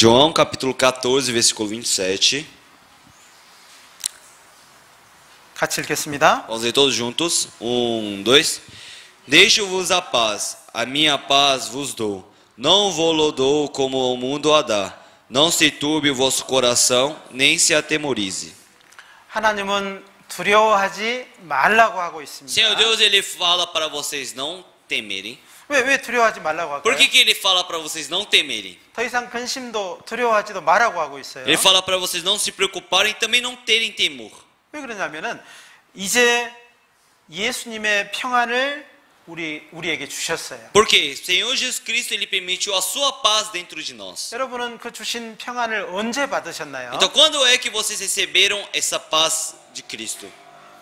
B: João capítulo 14, versículo 27.
A: 같이 읽겠습니다.
B: Vamos ler todos juntos. 1, 2. Deixo-vos a paz, a minha paz vos dou. Não vou dou como o mundo a dá. Não se turbe o vosso coração, nem se atemorize.
A: 하나님은 두려워하지 말라고 하고 있습니다.
B: Senhor Deus, Ele fala para vocês não temerem.
A: 왜 두려워하지 말라고 할까요?
B: Por que Ele fala para vocês não temerem?
A: 더 이상 근심도 두려워하지도 말라고 하고 있어요.
B: Ele fala para vocês não se preocuparem e também não terem temor.
A: 왜 그러냐면은 이제 예수님의 평안을 우리에게 주셨어요.
B: Porque Senhor Jesus Cristo, Ele permitiu a sua paz dentro de nós.
A: 여러분은 그 주신 평안을 언제 받으셨나요?
B: Então, quando é que vocês receberam essa paz de Cristo?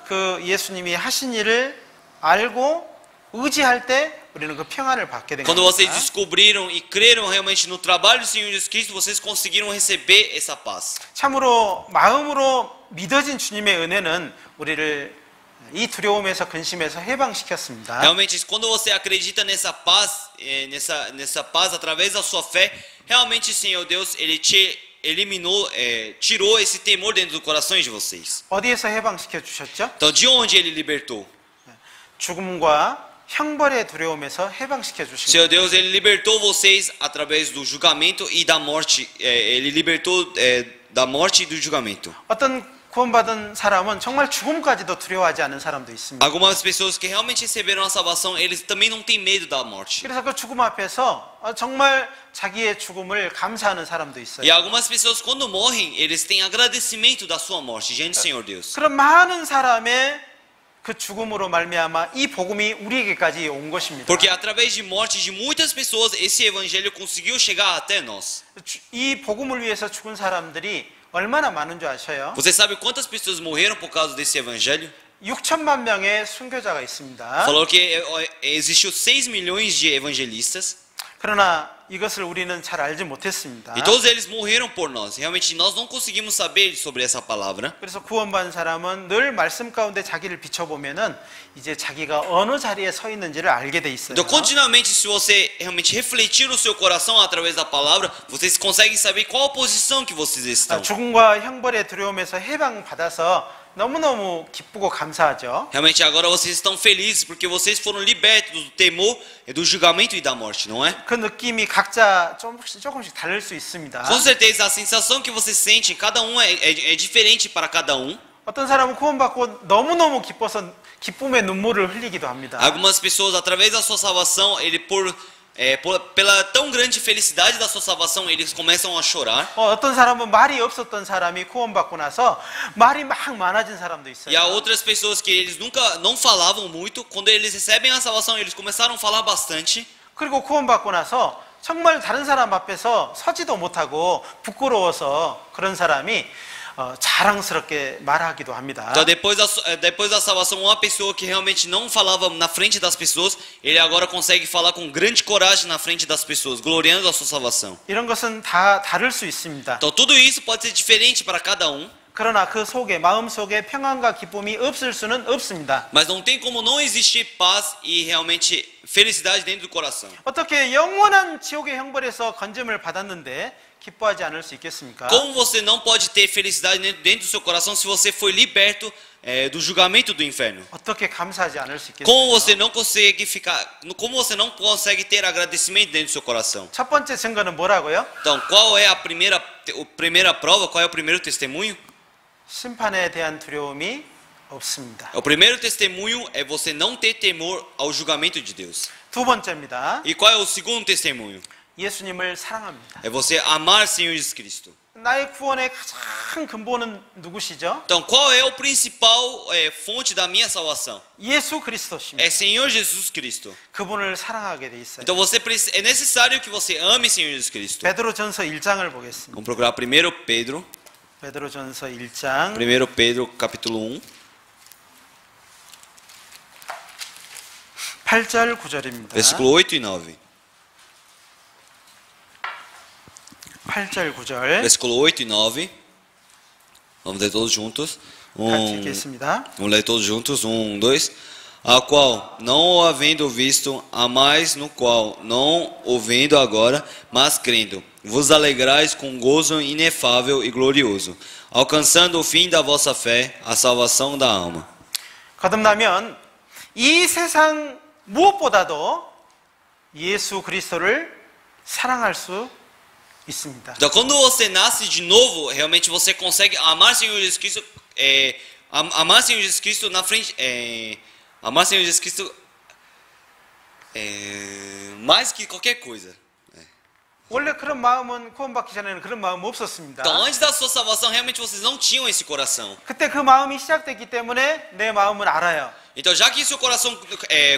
A: 그 예수님이 하신 일을 알고 의지할 때 우리는 그 평안을 받게 된
B: Quando vocês
A: 겁니다.
B: descobriram e creram realmente no trabalho do Senhor Jesus Cristo, vocês conseguiram receber essa paz.
A: 참으로 마음으로 믿어진 주님의 은혜는 우리를 이 두려움에서 근심에서 해방시켰습니다.
B: Realmente, quando você acredita nessa paz, nessa paz através da sua fé, realmente, Senhor Deus, Ele te eliminou, tirou esse temor dentro do coração de vocês.
A: 어디에서 해방시켜 주셨죠?
B: Então, de onde Ele libertou?
A: 죽음과 형벌의 두려움에서 해방시켜 주신
B: Senhor
A: 거예요.
B: Deus, Ele libertou vocês através do julgamento e da morte. Ele libertou da morte e do julgamento.
A: 어떤 구원받은 사람은 정말 죽음까지도 두려워하지 않은 사람도 있습니다.
B: Algumas pessoas que realmente receberam a salvação, eles também não têm medo da morte.
A: 그래서 그 죽음 앞에서 정말 자기의 죽음을 감사하는 사람도 있어요.
B: E algumas pessoas, quando morrem, eles têm agradecimento da sua morte diante do Senhor Deus.
A: 그런 많은 사람의 그 죽음으로 말미암아 이 복음이 우리에게까지 온 것입니다.
B: Porque através de morte de muitas pessoas, esse evangelho conseguiu chegar até nós.
A: 이 복음을 위해서 죽은 사람들이 얼마나 많은 줄 아셔요?
B: Você sabe quantas pessoas morreram por causa desse evangelho?
A: 6천만 명의 순교자가 있습니다.
B: Falou que existiu 6 milhões de evangelistas.
A: 그러나 이것을 우리는 잘 알지 못했습니다.
B: E todos eles morreram por nós. Realmente nós não conseguimos saber sobre essa palavra.
A: 그래서 구원받은 사람은 늘 말씀 가운데 자기를 비춰보면은 이제 자기가 어느 자리에 서 있는지를 알게 돼 있어요.
B: Então, continuamente, se você realmente refletir no seu coração através da palavra, vocês conseguem saber qual a posição que vocês estão.
A: 죽음과 형벌의 두려움에서 해방받아서 너무너무 기쁘고 감사하죠.
B: Realmente agora vocês estão felizes porque vocês foram libertos do temor, do julgamento e da morte, não é?
A: 그 느낌이 각자 조금씩 다를 수 있습니다.
B: Com certeza a sensação que vocês sentem, cada um é diferente para cada um.
A: 어떤 사람은 구원받고 너무너무 기뻐서 기쁨의 눈물을 흘리기도 합니다.
B: Algumas pessoas, através da sua salvação, pela tão grande felicidade da sua salvação, eles começam a chorar.
A: 어떤 사람은 말이 없었던 사람이 구원받고 나서 말이 막 많아진 사람도 있어요.
B: E há outras pessoas que eles nunca não falavam muito, quando eles recebem a salvação, eles começaram a falar bastante.
A: 그리고 구원받고 나서 정말 다른 사람 앞에서 서지도 못하고 부끄러워서 그런 사람이 자랑스럽게 말하기도 합니다.
B: Então, depois da salvação, uma pessoa que realmente não falava na frente das pessoas, ele agora consegue falar com grande coragem na frente das pessoas, gloriando a sua salvação.
A: 이런 것은 다 다를 수 있습니다.
B: Então, tudo isso pode ser diferente para cada um,
A: 그러나 그 속에 마음 속에 평안과 기쁨이 없을 수는 없습니다.
B: mas não tem como não existir paz e realmente felicidade dentro do coração.
A: 어떻게 영원한 지옥의 형벌에서 건짐을 받았는데 기뻐하지 않을 수 있겠습니까?
B: Como você não pode ter felicidade dentro do seu coração se você foi liberto do julgamento do inferno?
A: 어떻게 감사하지 않을 수
B: Como você
A: 있겠습니까?
B: não consegue como você não consegue ter agradecimento dentro do seu coração?
A: 첫 번째 증거는 뭐라고요?
B: Então, qual é a primeira prova? Qual é o primeiro testemunho?
A: 심판에 대한 두려움이 없습니다.
B: O primeiro testemunho é você não ter temor ao julgamento de Deus.
A: 두 번째입니다.
B: E qual é o segundo testemunho?
A: 예수님을 사랑합니다.
B: É você amar Senhor Jesus Cristo.
A: 나의 구원의 가장 근본은 누구시죠?
B: Então, qual é o principal fonte da minha salvação?
A: 예수 그리스도십니다.
B: É Senhor Jesus Cristo.
A: 그분을 사랑하게 돼 있어요.
B: Então, é necessário que você ame Senhor Jesus Cristo.
A: 베드로전서 1장을 보겠습니다.
B: Vamos procurar 1 Pedro.
A: 베드로전서 1장
B: 1 Pedro, capítulo 1.
A: 8절 9절입니다.
B: Versículo 8 e 9.
A: 8절 9절
B: Versículo 8 e 9. Vamos ler todos juntos.
A: 같이 읽겠습니다.
B: Vamos ler todos juntos. 1, 2. A qual, não o havendo visto, a mais no qual, não o vendo agora, mas crendo, vos alegrais com gozo inefável e glorioso, alcançando o fim da vossa fé, a salvação da alma.
A: 거듭나면 이 세상 무엇보다도 예수 그리스도를 사랑할 수 있습니다.
B: Então, quando você nasce de novo, realmente você consegue amar o Senhor Jesus Cristo, amar o Senhor Jesus Cristo na frente, amar o Senhor Jesus Cristo mais que qualquer coisa.
A: 원래 그런 마음은 구원받기 전에는 그런 마음 없었습니다.
B: Então, antes da sua salvação, realmente vocês não tinham esse coração.
A: 그때 그 마음이 시작됐기 때문에 내 마음을 알아요.
B: Então, já que seu coração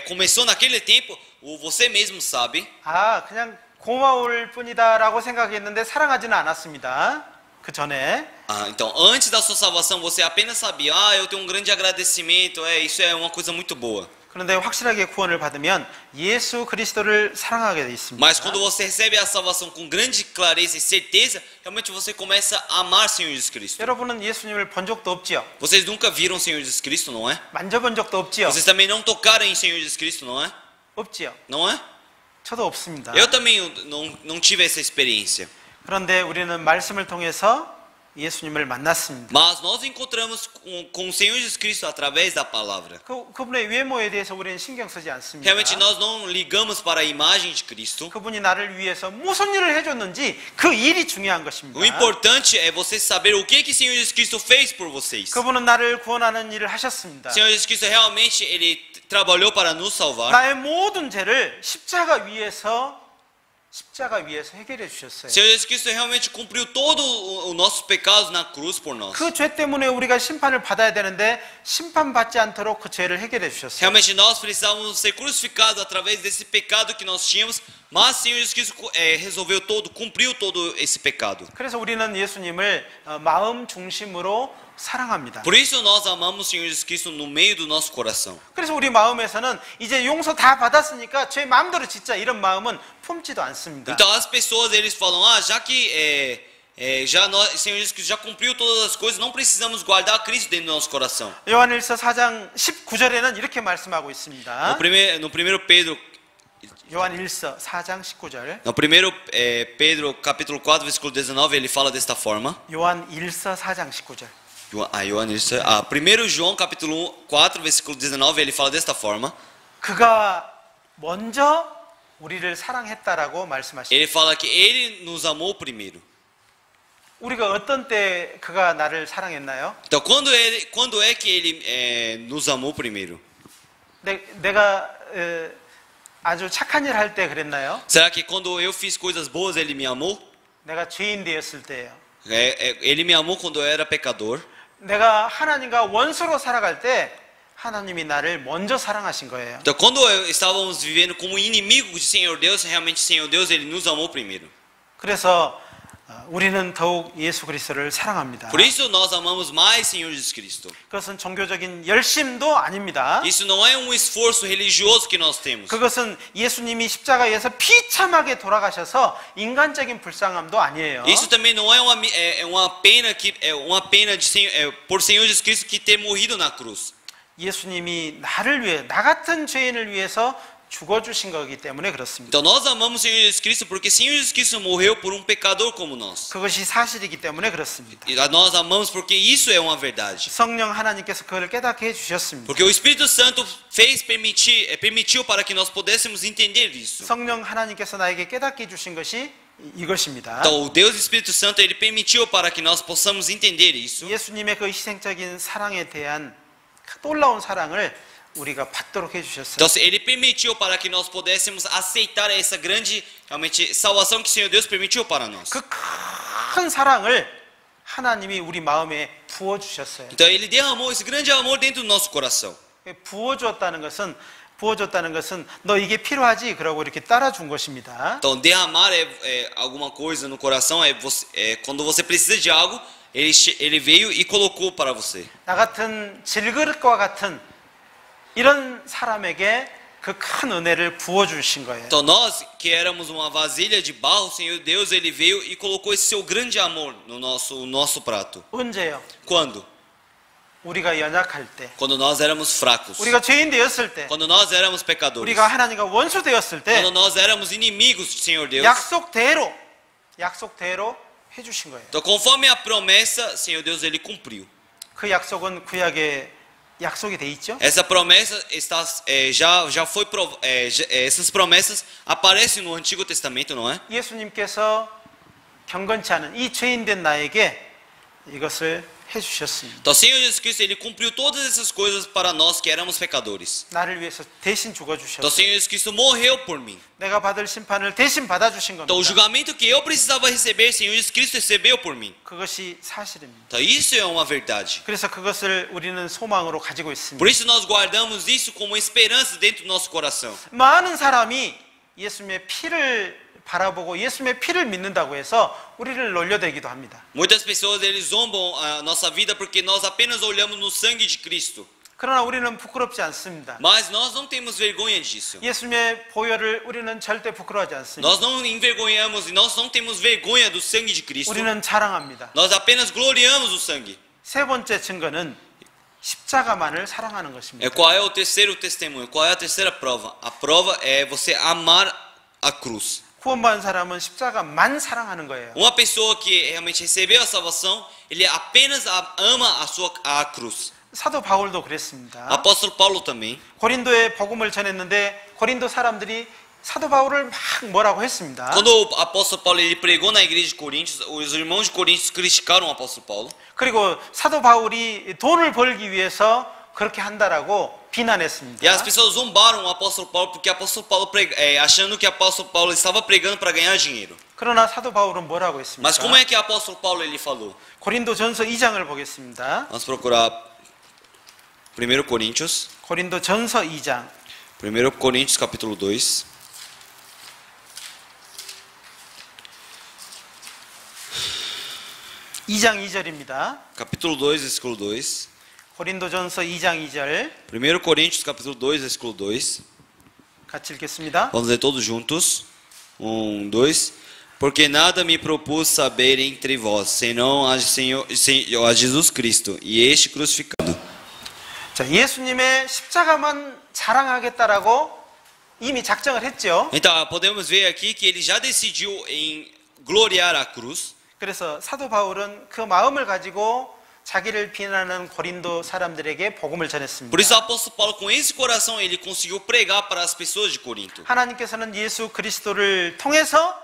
B: começou naquele tempo, você mesmo sabe.
A: 아, 그냥 고마울 뿐이다라고 생각했는데 사랑하지는 않았습니다. 그 전에.
B: Então, antes da sua salvação, você apenas sabia, eu tenho um grande agradecimento, isso é uma coisa muito boa.
A: 그런데 확실하게 구원을 받으면 예수 그리스도를 사랑하게 돼 있습니다.
B: Mas quando você recebe a salvação com grande clareza e certeza, realmente você começa a amar o Senhor Jesus Cristo.
A: 여러분은 예수님을 본 적도 없지요?
B: Vocês nunca viram o Senhor Jesus Cristo, não é?
A: 만져본 적도 없지요?
B: Vocês também não tocaram em Senhor Jesus Cristo, não é?
A: 없지요?
B: Não é?
A: 저도 없습니다.
B: Eu também não tive essa experiência.
A: 그런데 우리는 말씀을 통해서 예수님을 만났습니다.
B: Mas nós encontramos com o Senhor Jesus Cristo através da palavra.
A: 그분의 외모에 대해서 우리는 신경 쓰지 않습니다.
B: Realmente nós não ligamos para a imagem de Cristo.
A: 그분이 나를 위해서 무슨 일을 해줬는지 그 일이 중요한 것입니다.
B: O importante é você saber o que o Senhor Jesus Cristo fez por vocês.
A: 그분은 나를 구원하는 일을 하셨습니다.
B: O Senhor Jesus Cristo realmente ele trabalhou para nos salvar.
A: 나의 모든 죄를 십자가 위에서 해결해 주셨어요.
B: O Senhor Jesus Cristo realmente cumpriu todos os nossos pecados na cruz por nós.
A: 그 죄 때문에 우리가 심판을 받아야 되는데 심판받지 않도록 그 죄를 해결해 주셨어요.
B: Realmente nós precisávamos ser crucificados através desse pecado que nós tínhamos, mas o Senhor Jesus Cristo resolveu cumpriu todo esse pecado.
A: 그래서 우리는 예수님을 마음 중심으로 사랑합니다.
B: Por isso nós amamos o Senhor Jesus Cristo no meio do nosso coração.
A: 그래서 우리 마음에서는 이제 용서 다 받았으니까 죄 마음대로 짓자 이런 마음은 품지도 않습니다.
B: Então as pessoas eles falam, já que o Senhor Jesus Cristo já cumpriu todas as coisas, não precisamos guardar Cristo dentro do nosso coração.
A: 요한일서 4장 19절에는 이렇게 말씀하고 있습니다.
B: No primeiro Pedro
A: 요한일서 4장 19절.
B: No primeiro Pedro capítulo 4 versículo 19 ele fala desta forma.
A: 요한일서 4장 19절.
B: 1 João capítulo 4 versículo 19 ele fala desta forma.
A: 그가 먼저 우리를 사랑했다라고 말씀하십니다.
B: Ele fala que ele nos amou primeiro.
A: 우리가 어떤 때 그가 나를 사랑했나요?
B: Então quando é que ele nos amou primeiro?
A: 내가 아주 착한 일 할 때 그랬나요?
B: Será que quando eu fiz coisas boas ele me amou?
A: 내가 죄인 되었을 때예요.
B: Ele me amou quando eu era pecador.
A: 내가 하나님과 원수로 살아갈 때 하나님이 나를 먼저 사랑하신 거예요.
B: Então quando estávamos vivendo como inimigos de Senhor Deus, realmente Senhor Deus ele nos amou primeiro.
A: 그래서 우리는 더욱 예수 그리스도를 사랑합니다.
B: Por isso nós amamos mais Senhor Jesus Cristo.
A: 그것은 종교적인 열심도 아닙니다.
B: Isso não é esforço religioso que nós temos.
A: 그것은 예수님이 십자가에서 비참하게 돌아가셔서 인간적인 불쌍함도 아니에요.
B: Isso também não é uma pena por Senhor Jesus Cristo que ter morrido na cruz.
A: 예수님이 나를 위해 나 같은 죄인을 위해서 죽어주신 거기 때문에 그렇습니다.
B: Então nós amamos Senhor Jesus Cristo porque Senhor Jesus Cristo morreu por pecador como nós.
A: 그것이 사실이기 때문에 그렇습니다.
B: E nós amamos porque isso é uma verdade.
A: 성령 하나님께서 그걸 깨닫게 해주셨습니다.
B: Porque o Espírito Santo permitiu para que nós pudéssemos entender isso.
A: 성령 하나님께서 나에게 깨닫게 해주신 것이 이것입니다.
B: Então o Deus Espírito Santo ele permitiu para que nós possamos entender isso.
A: 예수님의 그 희생적인 사랑에 대한 놀라운 사랑을 우리가 받도록 해주셨어요.
B: Então ele permitiu para que nós pudéssemos aceitar essa grande realmente salvação que o Senhor Deus permitiu para nós.
A: 그 큰 사랑을 하나님이 우리 마음에 부어 주셨어요.
B: Então ele derramou esse grande amor dentro do nosso coração.
A: 부어 줬다는 것은 너 이게 필요하지? 그러고 이렇게 따라 준 것입니다.
B: Então derramar alguma coisa no coração quando você precisa de algo, ele veio e colocou para você.
A: 나 같은 질그릇과 같은 이런 사람에게 그 큰 은혜를 부어 주신 거예요.
B: Então nós que éramos uma vasilha de barro, o Senhor Deus ele veio e colocou esse seu grande amor no nosso prato.
A: 언제요?
B: Quando?
A: 우리가 연약할 때.
B: Quando nós éramos fracos.
A: 우리가 죄인 되었을 때.
B: Quando nós éramos pecadores.
A: 우리가 하나님과 원수 되었을 때.
B: Quando nós éramos inimigos do Senhor Deus.
A: 약속대로 약속대로 해주신 거예요.
B: Então, conforme a promessa, Senhor Deus, ele cumpriu.
A: 그 약속은 구약에 약속이 돼 있죠.
B: Essa promessa está, já foi essas promessas aparecem no Antigo Testamento, não é?
A: 예수님께서 경건치 않은 이 죄인된 나에게 이것을 해주셨습니다.
B: Então, o Senhor Jesus Cristo, ele cumpriu todas essas coisas para nós que éramos pecadores.
A: 나를 위해서 대신
B: Então, o
A: 죽어주셨어요.
B: Senhor Jesus Cristo morreu por mim.
A: 내가 받을 심판을 대신 받아주신
B: Então, o
A: 겁니다.
B: julgamento que eu precisava receber, o Senhor Jesus Cristo recebeu por mim.
A: 그것이 사실입니다.
B: Então, isso é uma verdade.
A: 그래서 그것을 우리는 소망으로 가지고 있습니다.
B: Por isso, nós guardamos isso como esperança dentro do nosso coração.
A: 많은 사람이 예수님의 피를 바라보고 예수님의 피를 믿는다고 해서 우리를 놀려대기도 합니다.
B: Muitas pessoas, eles zombam a nossa vida porque nós apenas olhamos no sangue de Cristo.
A: 그러나 우리는 부끄럽지 않습니다.
B: Mas nós não temos vergonha disso.
A: 예수님의 보혈을 우리는 절대 부끄러워하지 않습니다.
B: Nós não envergonhamos e nós não temos vergonha do sangue de Cristo.
A: 우리는 자랑합니다.
B: Nós apenas gloriamos o sangue.
A: 세 번째 증거는 십자가만을 sa랑하는 것입니다.
B: Qual é o terceiro testemunho? Qual é a terceira prova? A prova é você amar a cruz.
A: 구원받은 사람은 십자가만 사랑하는 거예요.
B: Uma pessoa que realmente recebeu a salvação, ele apenas ama a cruz.
A: 사도 바울도 그랬습니다.
B: Apóstolo Paulo também.
A: 고린도에 복음을 전했는데 고린도 사람들이 사도 바울을 막 뭐라고 했습니다.
B: Quando o apóstolo Paulo ele pregou na igreja de Coríntios, os irmãos de Coríntios criticaram o apóstolo Paulo.
A: 그리고 사도 바울이 돈을 벌기 위해서 그렇게 한다라고 비난했습니다.
B: E as pessoas zombaram o apóstolo Paulo porque o apóstolo Paulo achando que o apóstolo Paulo estava pregando para ganhar dinheiro.
A: 그러나 사도 바울은 뭐라고 했습니까?
B: Mas como é que o apóstolo Paulo ele falou?
A: 고린도전서 2장을 보겠습니다.
B: Vamos procurar 1 Coríntios.
A: 고린도전서 2장
B: 1 Coríntios capítulo 2.
A: 이장 2절입니다.
B: Capítulo 2, versículo 2.
A: 고린도전서 2장 2절
B: 1 Coríntios capítulo 2, versículo 2.
A: 같이 읽겠습니다.
B: Vamos ler todos juntos. 1, 2. Porque nada me propus saber entre vós, senão a Jesus Cristo e este crucificado.
A: 자, 예수님의 십자가만 자랑하겠다라고 이미 작정을 했죠.
B: Então, podemos ver aqui que ele já decidiu em gloriar a cruz.
A: 그래서 사도 바울은 그 마음을 가지고 자기를 비난하는 고린도 사람들에게 복음을 전했습니다.
B: Por isso, o apóstolo Paulo, com esse coração, ele conseguiu pregar para as pessoas de Corinto.
A: 하나님께서는 예수 그리스도를 통해서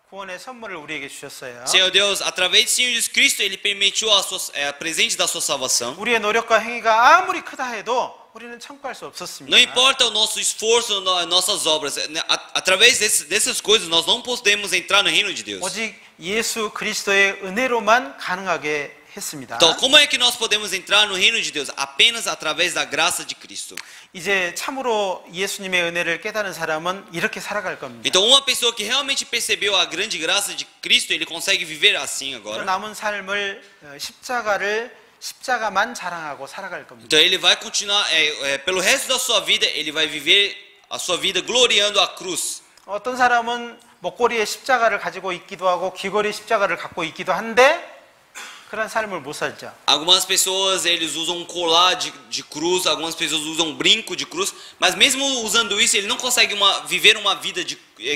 A: 구원의 선물을 우리에게 주셨어요.
B: Senhor Deus, através do Senhor Jesus Cristo, ele permitiu a presente da sua salvação.
A: 우리의 노력과 행위가 아무리 크다 해도 우리는 참고할 수 없었습니다.
B: Não importa o nosso esforço, nossas obras, através dessas coisas nós não podemos entrar no reino de Deus.
A: 오직 예수 그리스도의 은혜로만 가능하게 했습니다.
B: Então, como é que nós podemos entrar no reino de Deus? Apenas através da graça de Cristo.
A: 이제 참으로 예수님의 은혜를 깨달은 사람은 이렇게 살아갈 겁니다.
B: Então, uma pessoa que realmente percebeu a grande graça de Cristo, ele consegue viver assim agora.
A: 남은 삶을 십자가만 자랑하고 살아갈 겁니다.
B: Então, ele vai continuar, pelo resto da sua vida, ele vai viver a sua vida gloriando a cruz.
A: 어떤 사람은 목걸이에 십자가를 가지고 있기도 하고 귀걸이에 십자가를 갖고 있기도 한데 그런 삶을 못 살죠.
B: Algumas pessoas eles usam um colar de cruz, algumas pessoas usam um brinco de cruz, mas mesmo usando isso, ele não consegue viver uma vida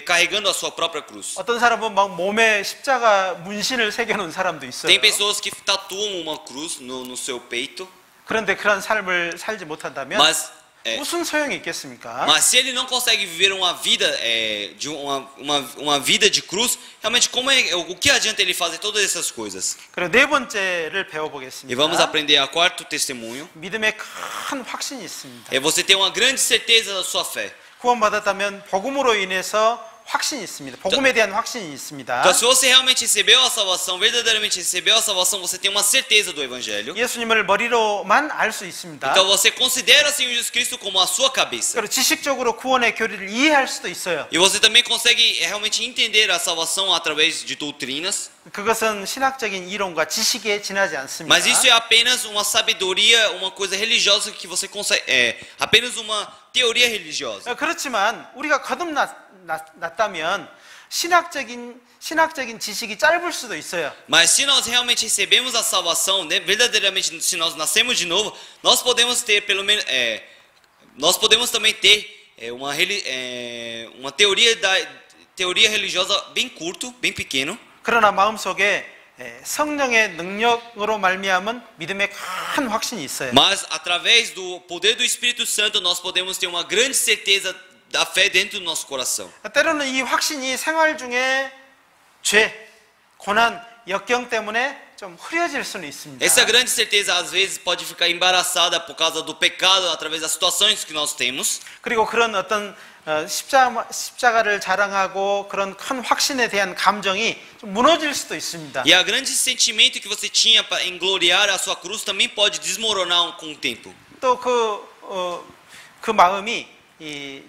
B: carregando a sua própria cruz.
A: 어떤 사람은 막 몸에 십자가 문신을 새겨놓은 사람도 있어요.
B: Tem pessoas que tatuam uma cruz no seu peito,
A: 그런데 그런 삶을 살지 못한다면 무슨 소용이 있겠습니까?
B: mas se ele não consegue viver uma vida de uma vida de cruz, realmente o que adianta ele fazer todas essas coisas?
A: 그리고 네 번째를
B: E
A: 배워보겠습니다.
B: vamos aprender a quarto testemunho.
A: 믿음에 큰 확신이 있습니다.
B: É você ter uma grande certeza da sua fé.
A: 구원받았다면 복음으로 인해서 확신이 있습니다. 복음에 대한 확신이 있습니다.
B: Então, se você realmente recebeu a salvação, verdadeiramente recebeu a salvação, você tem uma certeza do evangelho.
A: 예수님을 머리로만 알 수 있습니다.
B: Então você considera o Senhor Jesus Cristo como a sua cabeça.
A: 그리고 지식적으로 구원의 교리를 이해할 수도 있어요.
B: E você também consegue realmente entender a salvação através de doutrinas.
A: 그것은 신학적인 이론과 지식에 지나지 않습니다.
B: Mas isso é apenas uma sabedoria, uma coisa religiosa que você consegue, apenas uma teoria religiosa.
A: 그렇지만 우리가 거듭났다면 신학적인 지식이 짧을 수도 있어요.
B: Mas se nós realmente recebemos a salvação, né, verdadeiramente se nós nascemos de novo, nós podemos ter pelo menos nós podemos também ter uma teoria religiosa bem curto, bem pequeno.
A: 그러나 마음속에 성령의 능력으로 말미암은 믿음의 큰 확신이 있어요.
B: Mas através do poder do Espírito Santo nós podemos ter uma grande certeza da fé dentro do nosso coração.
A: 때로는 이 확신이 생활 중에 죄, 고난, 역경 때문에 좀 흐려질 수는 있습니다.
B: Essa grande certeza às vezes pode ficar embaraçada por causa do pecado, através das situações que nós temos.
A: 그리고 그런 어떤 십자가를 자랑하고 그런 큰 확신에 대한 감정이 좀 무너질 수도 있습니다.
B: E a grande sentimento que você tinha em gloriar a sua cruz também pode desmoronar com o tempo.
A: 또 그 마음이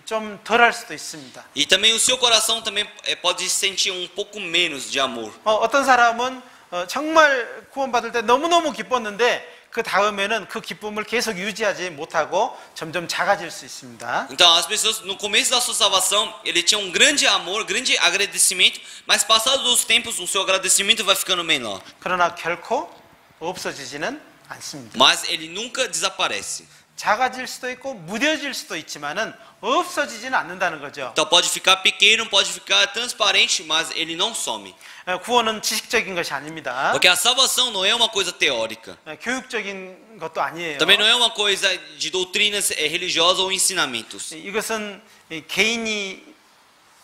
A: 좀 덜할 수도 있습니다.
B: E também o seu coração também pode sentir um pouco menos de amor.
A: 어떤 사람은 정말 구원받을 때 너무너무 기뻤는데 그 다음에는 그 기쁨을 계속 유지하지 못하고 점점 작아질 수 있습니다.
B: Então as pessoas no começo da sua salvação, ele tinha um grande amor, grande agradecimento, mas passado os tempos o seu agradecimento vai ficando menor.
A: 그러나 결코 없어지지는 않습니다.
B: Mas ele nunca desaparece.
A: 작아질 수도 있고 무뎌질 수도 있지만은 없어지지는 않는다는 거죠.
B: Então pode ficar pequeno, pode ficar transparente, mas ele não some.
A: 구원은 지식적인 것이 아닙니다.
B: Porque a salvação não é uma coisa teórica.
A: 교육적인 것도 아니에요.
B: Também não é uma coisa de doutrinas religiosas ou ensinamentos.
A: 이것은 개인이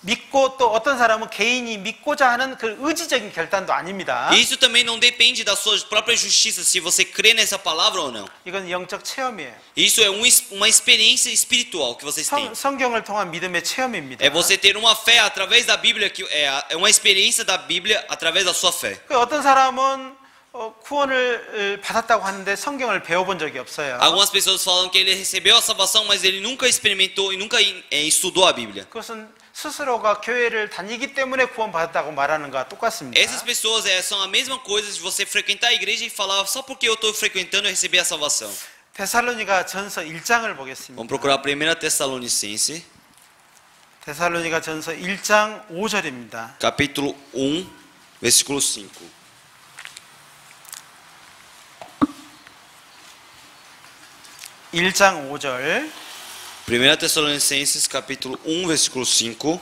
A: 믿고 또 어떤 사람은 개인이 믿고자 하는 그 의지적인 결단도 아닙니다.
B: Isso também não depende da sua própria justiça, se você crê nessa palavra ou não.
A: 이건 영적 체험이에요.
B: Isso é uma experiência espiritual que vocês têm.
A: 성경을 통한 믿음의 체험입니다.
B: É você ter uma fé através da Bíblia, que é uma experiência da Bíblia através da sua fé.
A: 어떤 사람은 구원을 받았다고 하는데 성경을 배워본 적이 없어요.
B: Algumas pessoas falam que ele recebeu a salvação, mas ele nunca experimentou e nunca estudou a Bíblia.
A: 그것은 스스로가 교회를 다니기 때문에 구원받았다고 말하는 것과 똑같습니다.
B: Essas pessoas são a mesma coisa de você frequentar a igreja e falar só porque eu estou frequentando eu recebi a salvação.
A: 데살로니가 전서 1장을 보겠습니다.
B: Vamos procurar 1 Tessalonicense,
A: 데살로니가 전서 1장 5절입니다.
B: capítulo 1, versículo 5.
A: 1장 5절.
B: 1 Tessalonicenses, capítulo 1, versículo 5.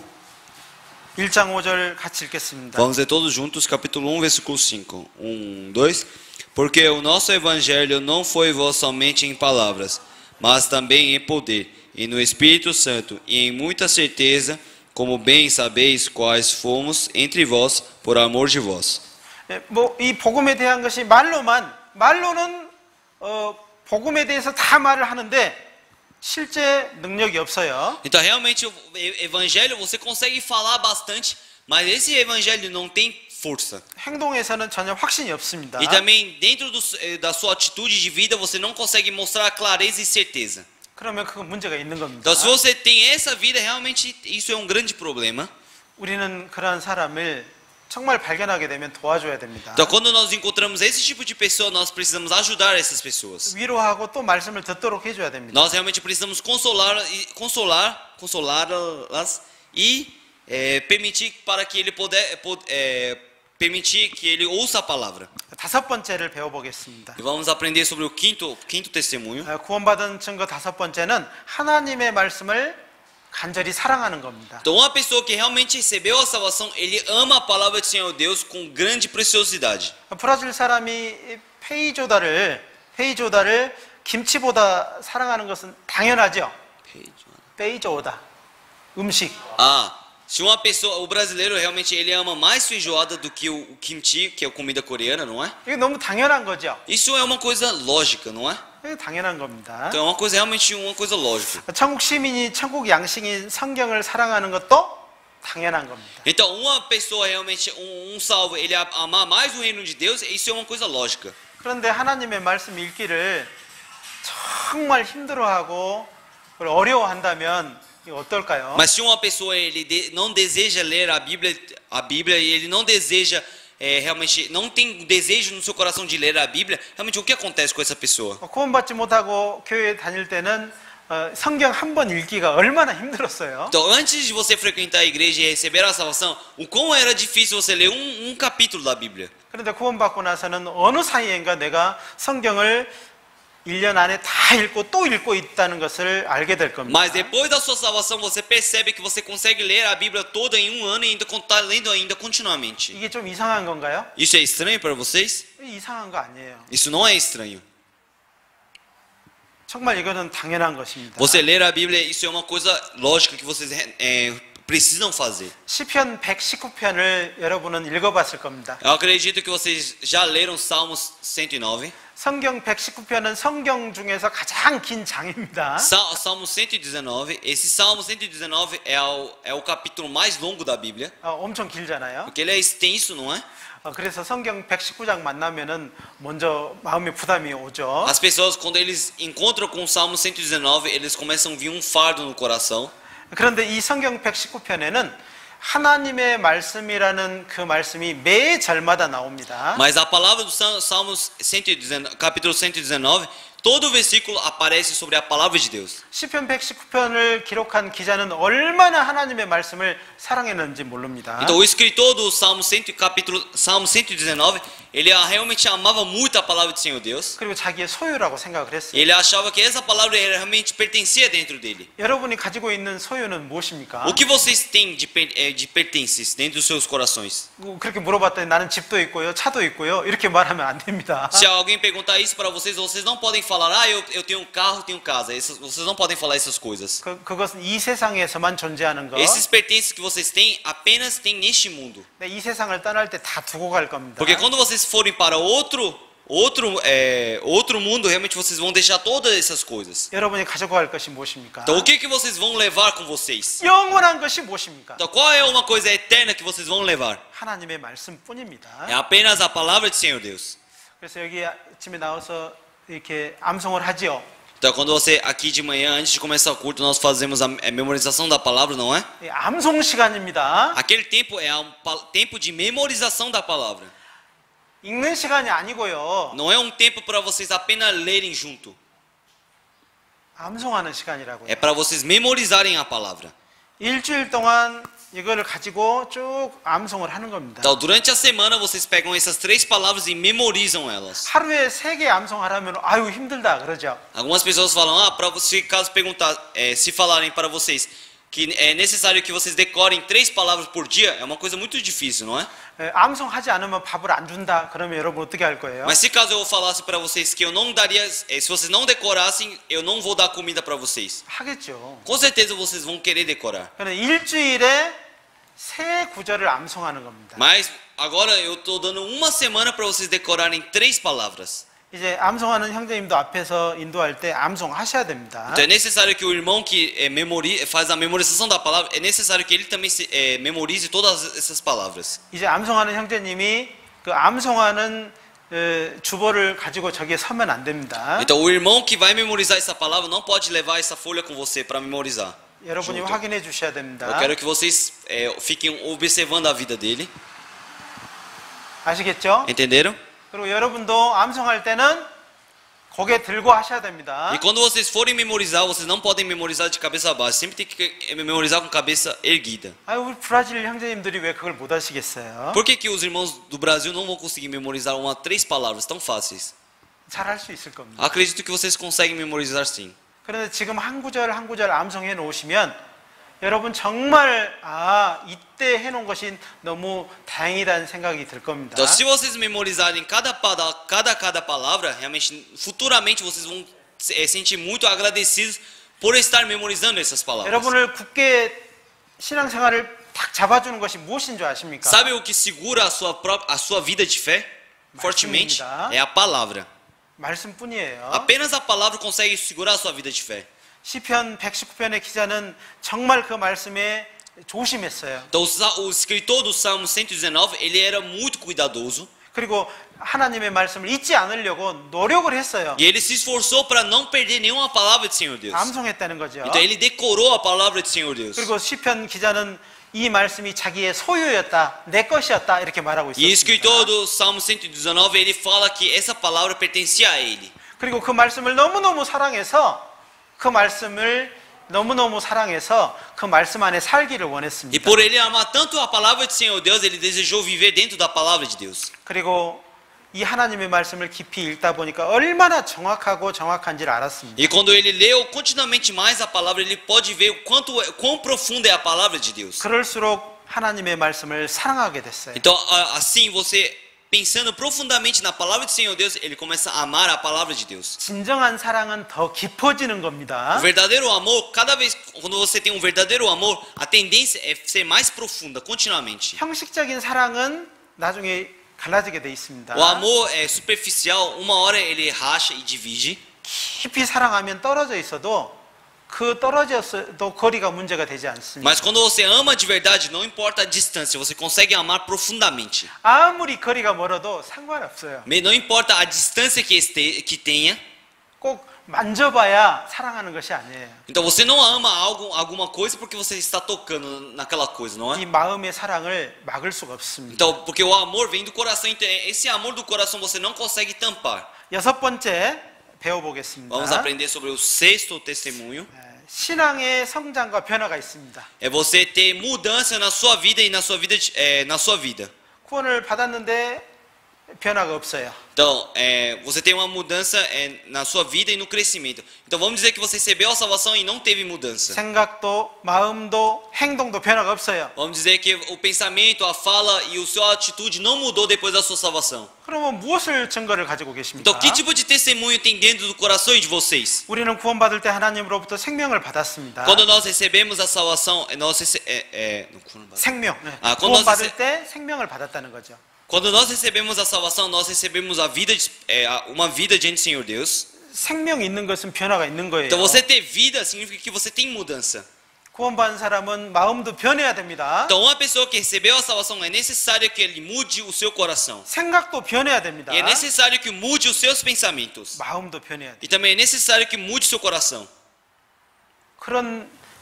A: 1장 5절 같이 읽겠습니다.
B: Vamos ler todos juntos, capítulo 1, versículo 5. 1, 2. Porque o nosso evangelho não foi vós somente em palavras, mas também em poder, e no Espírito Santo, e em muita certeza, como bem sabeis quais fomos entre vós, por amor de vós.
A: 이 복음에 대한 것이 말로는 복음에 대해서 다 말을 하는데 실제 능력이 없어요.
B: Então, realmente, o evangelho você consegue falar bastante, mas esse evangelho não tem força.
A: 행동에서는 전혀 확신이 없습니다.
B: E também, dentro da sua atitude de vida, você não consegue mostrar clareza e certeza.
A: 그러면 그건 문제가 있는 겁니다.
B: Então, se você tem essa vida, realmente isso é um grande problema.
A: 우리는 그런 사람을 정말 발견하게 되면 도와줘야 됩니다.
B: Então, quando nós encontramos esse tipo de pessoa, nós precisamos ajudar essas pessoas.
A: 위로하고 또 말씀을 듣도록 해줘야 됩니다.
B: Nós realmente precisamos consolá-las e permitir para que ele permitir que ele ouça a palavra.
A: 다섯 번째를 배워보겠습니다.
B: E vamos aprender sobre o quinto testemunho.
A: 구원받은 증거 다섯 번째는 하나님의 말씀을 간절히 사랑하는 겁니다.
B: Então, uma pessoa que realmente recebeu a salvação, ele ama a palavra do Senhor Deus com grande preciosidade.
A: 브라질 사람이 페이조다를 김치보다 사랑하는 것은 당연하죠. 페이조다 음식.
B: Se uma pessoa, o brasileiro realmente ele ama mais feijoada do que o kimchi, que é a comida coreana, não é?
A: 이게 너무 당연한 거죠.
B: Isso é uma coisa lógica, não é?
A: 이게 당연한 겁니다.
B: Então é realmente uma coisa lógica.
A: 천국 시민이 천국 양식인 성경을 사랑하는 것도 당연한 겁니다.
B: Então uma pessoa realmente salvo, ele amar mais o reino de Deus, isso é uma coisa lógica.
A: 그런데 하나님의 말씀 읽기를 정말 힘들어하고 어려워한다면 어떨까요?
B: Mas se uma pessoa ele não deseja ler a Bíblia e ele não deseja realmente não tem desejo no seu coração de ler a Bíblia, realmente o que acontece com essa pessoa?
A: 구원받지 못하고 교회 다닐 때는 성경 한 번 읽기가 얼마나 힘들었어요.
B: Então, antes de você frequentar a igreja e receber a salvação, o quão era difícil você ler um capítulo da Bíblia.
A: 그런데 구원받고 나서는 어느 사이인가 내가 성경을 1년 안에 다 읽고 또 읽고 있다는 것을 알게 될 겁니다.
B: Mas depois da sua salvação, você percebe que você consegue ler a Bíblia toda em um ano e ainda está lendo ainda continuamente.
A: 이게 좀 이상한 건가요?
B: Isso é estranho para vocês?
A: 이상한 거 아니에요.
B: Isso não é estranho.
A: 정말 이거는 당연한 것입니다.
B: Você ler a Bíblia, isso é uma coisa lógica que vocês precisam fazer.
A: 시편 119편을 여러분은 읽어봤을 겁니다.
B: Eu acredito que vocês já leram Salmos 109.
A: 성경 119편은 성경 중에서 가장 긴 장입니다.
B: Salmo 119, esse Salmo 119 é o capítulo mais longo da Bíblia,
A: 엄청 길잖아요.
B: porque ele é extenso, não é?
A: 그래서 성경 119장 만나면은 먼저 마음의 부담이 오죠.
B: As pessoas, quando eles encontram com o Salmo 119, eles começam a vir um fardo no coração.
A: 그런데 이 성경 119편에는 하나님의 말씀이라는 그 말씀이 매 절마다 나옵니다.
B: Mas a palavra do Salmos 119, capítulo 119, todo versículo aparece sobre a palavra de Deus.
A: 시편 119편을 기록한 기자는 얼마나 하나님의 말씀을 사랑했는지 모릅니다.
B: Então o escritor do Salmo 119, ele realmente amava muito a palavra do Senhor Deus.
A: 그리고 자기의 소유라고 생각을 했어요.
B: Ele achava que essa palavra realmente pertencia dentro dele.
A: 여러분이 가지고 있는 소유는 무엇입니까?
B: O que vocês têm de pertences dentro dos seus corações?
A: 그렇게 물어봤더니 나는 집도 있고요, 차도 있고요. 이렇게 말하면 안 됩니다.
B: Se alguém perguntar isso para vocês, vocês não podem falar, eu tenho um carro, tenho casa. Vocês não podem falar essas coisas.
A: 그것은 이 세상에서만 존재하는 것.
B: Esses pertences que vocês têm, apenas têm neste mundo.
A: 이 세상을 떠날 때 다 두고 갈 겁니다.
B: Porque quando vocês forem para outro mundo, realmente vocês vão deixar todas essas coisas.
A: 여러분이 가지고 갈 것이 무엇입니까?
B: Então o que vocês vão levar com vocês?
A: 영원한 것이 무엇입니까?
B: Então qual é uma coisa eterna que vocês vão levar?
A: 하나님의 말씀뿐입니다.
B: É apenas a palavra do Senhor Deus.
A: 그래서 여기 아침에 나와서 이렇게 암송을 하지요.
B: Então quando você aqui de manhã, antes de começar o culto, nós fazemos a memorização da palavra, não é?
A: 암송 시간입니다.
B: Aquele tempo é um tempo de memorização da palavra.
A: 읽는 시간이 아니고요.
B: Não é um tempo para vocês apenas lerem junto.
A: 암송하는 시간이라고요.
B: É para vocês memorizarem a palavra.
A: 일주일 동안 이거를 가지고 쭉 암송을 하는 겁니다.
B: Então durante a semana vocês pegam essas três palavras e memorizam elas.
A: 하루에 3개 암송하라면 아유 힘들다 그러죠.
B: Algumas pessoas falam, para você, caso perguntar, se falarem para vocês que é necessário que vocês decorem 3 palavras por dia, é uma coisa muito difícil, não é?
A: 암송하지 않으면 밥을 안 준다. 그러면 여러분 어떻게 할 거예요?
B: Mas se caso eu falasse para vocês que eu não daria, se vocês não decorassem, eu não vou dar comida para vocês.
A: 하겠죠.
B: Com certeza vocês vão querer decorar.
A: 그런데 일주일에 3 구절을 암송하는 겁니다.
B: Mas agora eu estou dando uma semana para vocês decorarem 3 palavras.
A: 이제 암송하는 형제님도 앞에서 인도할 때 암송하셔야 됩니다.
B: Então é necessário que o irmão que faz a memorização da palavra, é necessário que ele também memorize todas essas palavras.
A: 이제 암송하는 형제님이 그 암송하는 주보를 가지고 저기에 서면 안 됩니다.
B: Então o irmão que vai memorizar essa palavra não pode levar essa folha com você para memorizar.
A: 여러분이
B: junto.
A: 확인해 주셔야 됩니다.
B: Eu quero que vocês fiquem observando a vida dele.
A: 아시겠죠?
B: Entenderam?
A: 그리고 여러분도 암송할 때는 고개 들고 하셔야 됩니다.
B: E quando vocês forem memorizar, vocês não podem memorizar de cabeça baixa. Sempre tem que memorizar com cabeça erguida.
A: 아유, 우리 브라질 형제님들이 왜 그걸 못 하시겠어요?
B: Por que os irmãos do Brasil não vão conseguir memorizar 3 palavras tão fáceis?
A: 잘할 수 있을 겁니다.
B: Acredito que vocês conseguem memorizar sim.
A: 그런데 지금 한 구절 한 구절 암송해 놓으시면 여러분 정말 이때 해놓은 것이 너무 다행이라는 생각이 들 겁니다.
B: Então, se vocês memorizarem cada palavra, realmente, futuramente vocês vão sentir muito agradecidos por estar memorizando essas palavras.
A: 여러분을 굳게 신앙생활을 딱 잡아주는 것이 무엇인 줄 아십니까?
B: Sabe o que segura a sua vida de fé fortemente? É a palavra.
A: 말씀뿐이에요.
B: Apenas a palavra consegue segurar a sua vida de fé.
A: 시편 119편의 기자는 정말 그 말씀에 조심했어요.
B: Então o escritor do Salmo 119, ele era muito cuidadoso.
A: 그리고 하나님의 말씀을 잊지 않으려고 노력을 했어요.
B: E ele se esforçou para não perder nenhuma palavra do Senhor Deus.
A: 암송했다는 거죠.
B: Então ele decorou a palavra do Senhor Deus.
A: 그리고 시편 기자는 이 말씀이 자기의 소유였다, 내 것이었다 이렇게 말하고
B: E o
A: 있습니다.
B: escritor do Salmo 119, ele fala que essa palavra pertencia a ele.
A: 그리고 그 말씀을 너무너무 사랑해서 그 말씀을 너무너무 사랑해서 그 말씀 안에 살기를
B: E
A: 원했습니다.
B: por ele amar tanto a palavra do Senhor Deus, ele desejou viver dentro da palavra de Deus.
A: 그리고 이 하나님의 말씀을 깊이 읽다 보니까 얼마나 정확하고 정확한지를 알았습니다.
B: E quando ele leu continuamente mais a palavra, ele pode ver o quão profunda é a palavra de Deus.
A: 그럴수록 하나님의 말씀을 사랑하게 됐어요.
B: Então, assim, você pensando profundamente na palavra do Senhor Deus, ele começa a amar a palavra de Deus.
A: 진정한 사랑은 더 깊어지는 겁니다.
B: O verdadeiro amor, cada vez quando você tem um verdadeiro amor, a tendência é ser mais profunda continuamente.
A: 형식적인 사랑은 나중에 갈라지게 돼 있습니다.
B: O amor é superficial, uma hora ele racha e divide.
A: 깊이 사랑하면 떨어져 있어도 그 떨어져도 거리가 문제가 되지 않습니다.
B: Mas quando você ama de verdade, não importa a distância, você consegue amar profundamente.
A: 아무리 거리가 멀어도 상관없어요.
B: Não importa a distância que tenha.
A: 꼭 만져봐야 사랑하는 것이 아니에요.
B: Então você não ama alguma coisa porque você está tocando naquela coisa, não é?
A: 이 마음의 사랑을 막을 수가 없습니다.
B: Então, porque o amor vem do coração, então esse amor do coração você não consegue tampar.
A: 여섯 번째 배워보겠습니다.
B: Vamos aprender sobre o sexto testemunho.
A: 신앙의 성장과 변화가 있습니다.
B: É você ter mudança na sua vida e na sua vida.
A: 구원을 받았는데 변화가 없어요.
B: Então, você tem uma mudança na sua vida e no crescimento. Então, vamos dizer que você recebeu a salvação e não teve mudança.
A: 생각도, 마음도, 행동도 변화가 없어요.
B: Vamos dizer que o pensamento, a fala e a sua atitude não mudou depois da sua salvação.
A: 그러면 무엇을 증거를 가지고 계십니까?
B: Então, que tipo de testemunho tem dentro do coração de vocês?
A: 우리는 구원받을 때 하나님으로부터 생명을 받았습니다.
B: Quando nós recebemos a salvação,
A: 생명.
B: quando nós
A: 구원받을 때 생명을 받았다는 거죠.
B: Quando nós recebemos a salvação, nós recebemos a vida, uma vida diante do Senhor Deus.
A: 생명이 있는 것은 변화가 있는 거예요.
B: Então você ter vida significa que você tem mudança.
A: 구원받은 사람은 마음도 변해야 됩니다.
B: Então uma pessoa que recebeu a salvação é necessário que ele mude o seu coração.
A: 생각도 변해야 됩니다.
B: E é necessário que mude os seus pensamentos.
A: 마음도 변해야 돼요.
B: E também é necessário que mude o seu coração.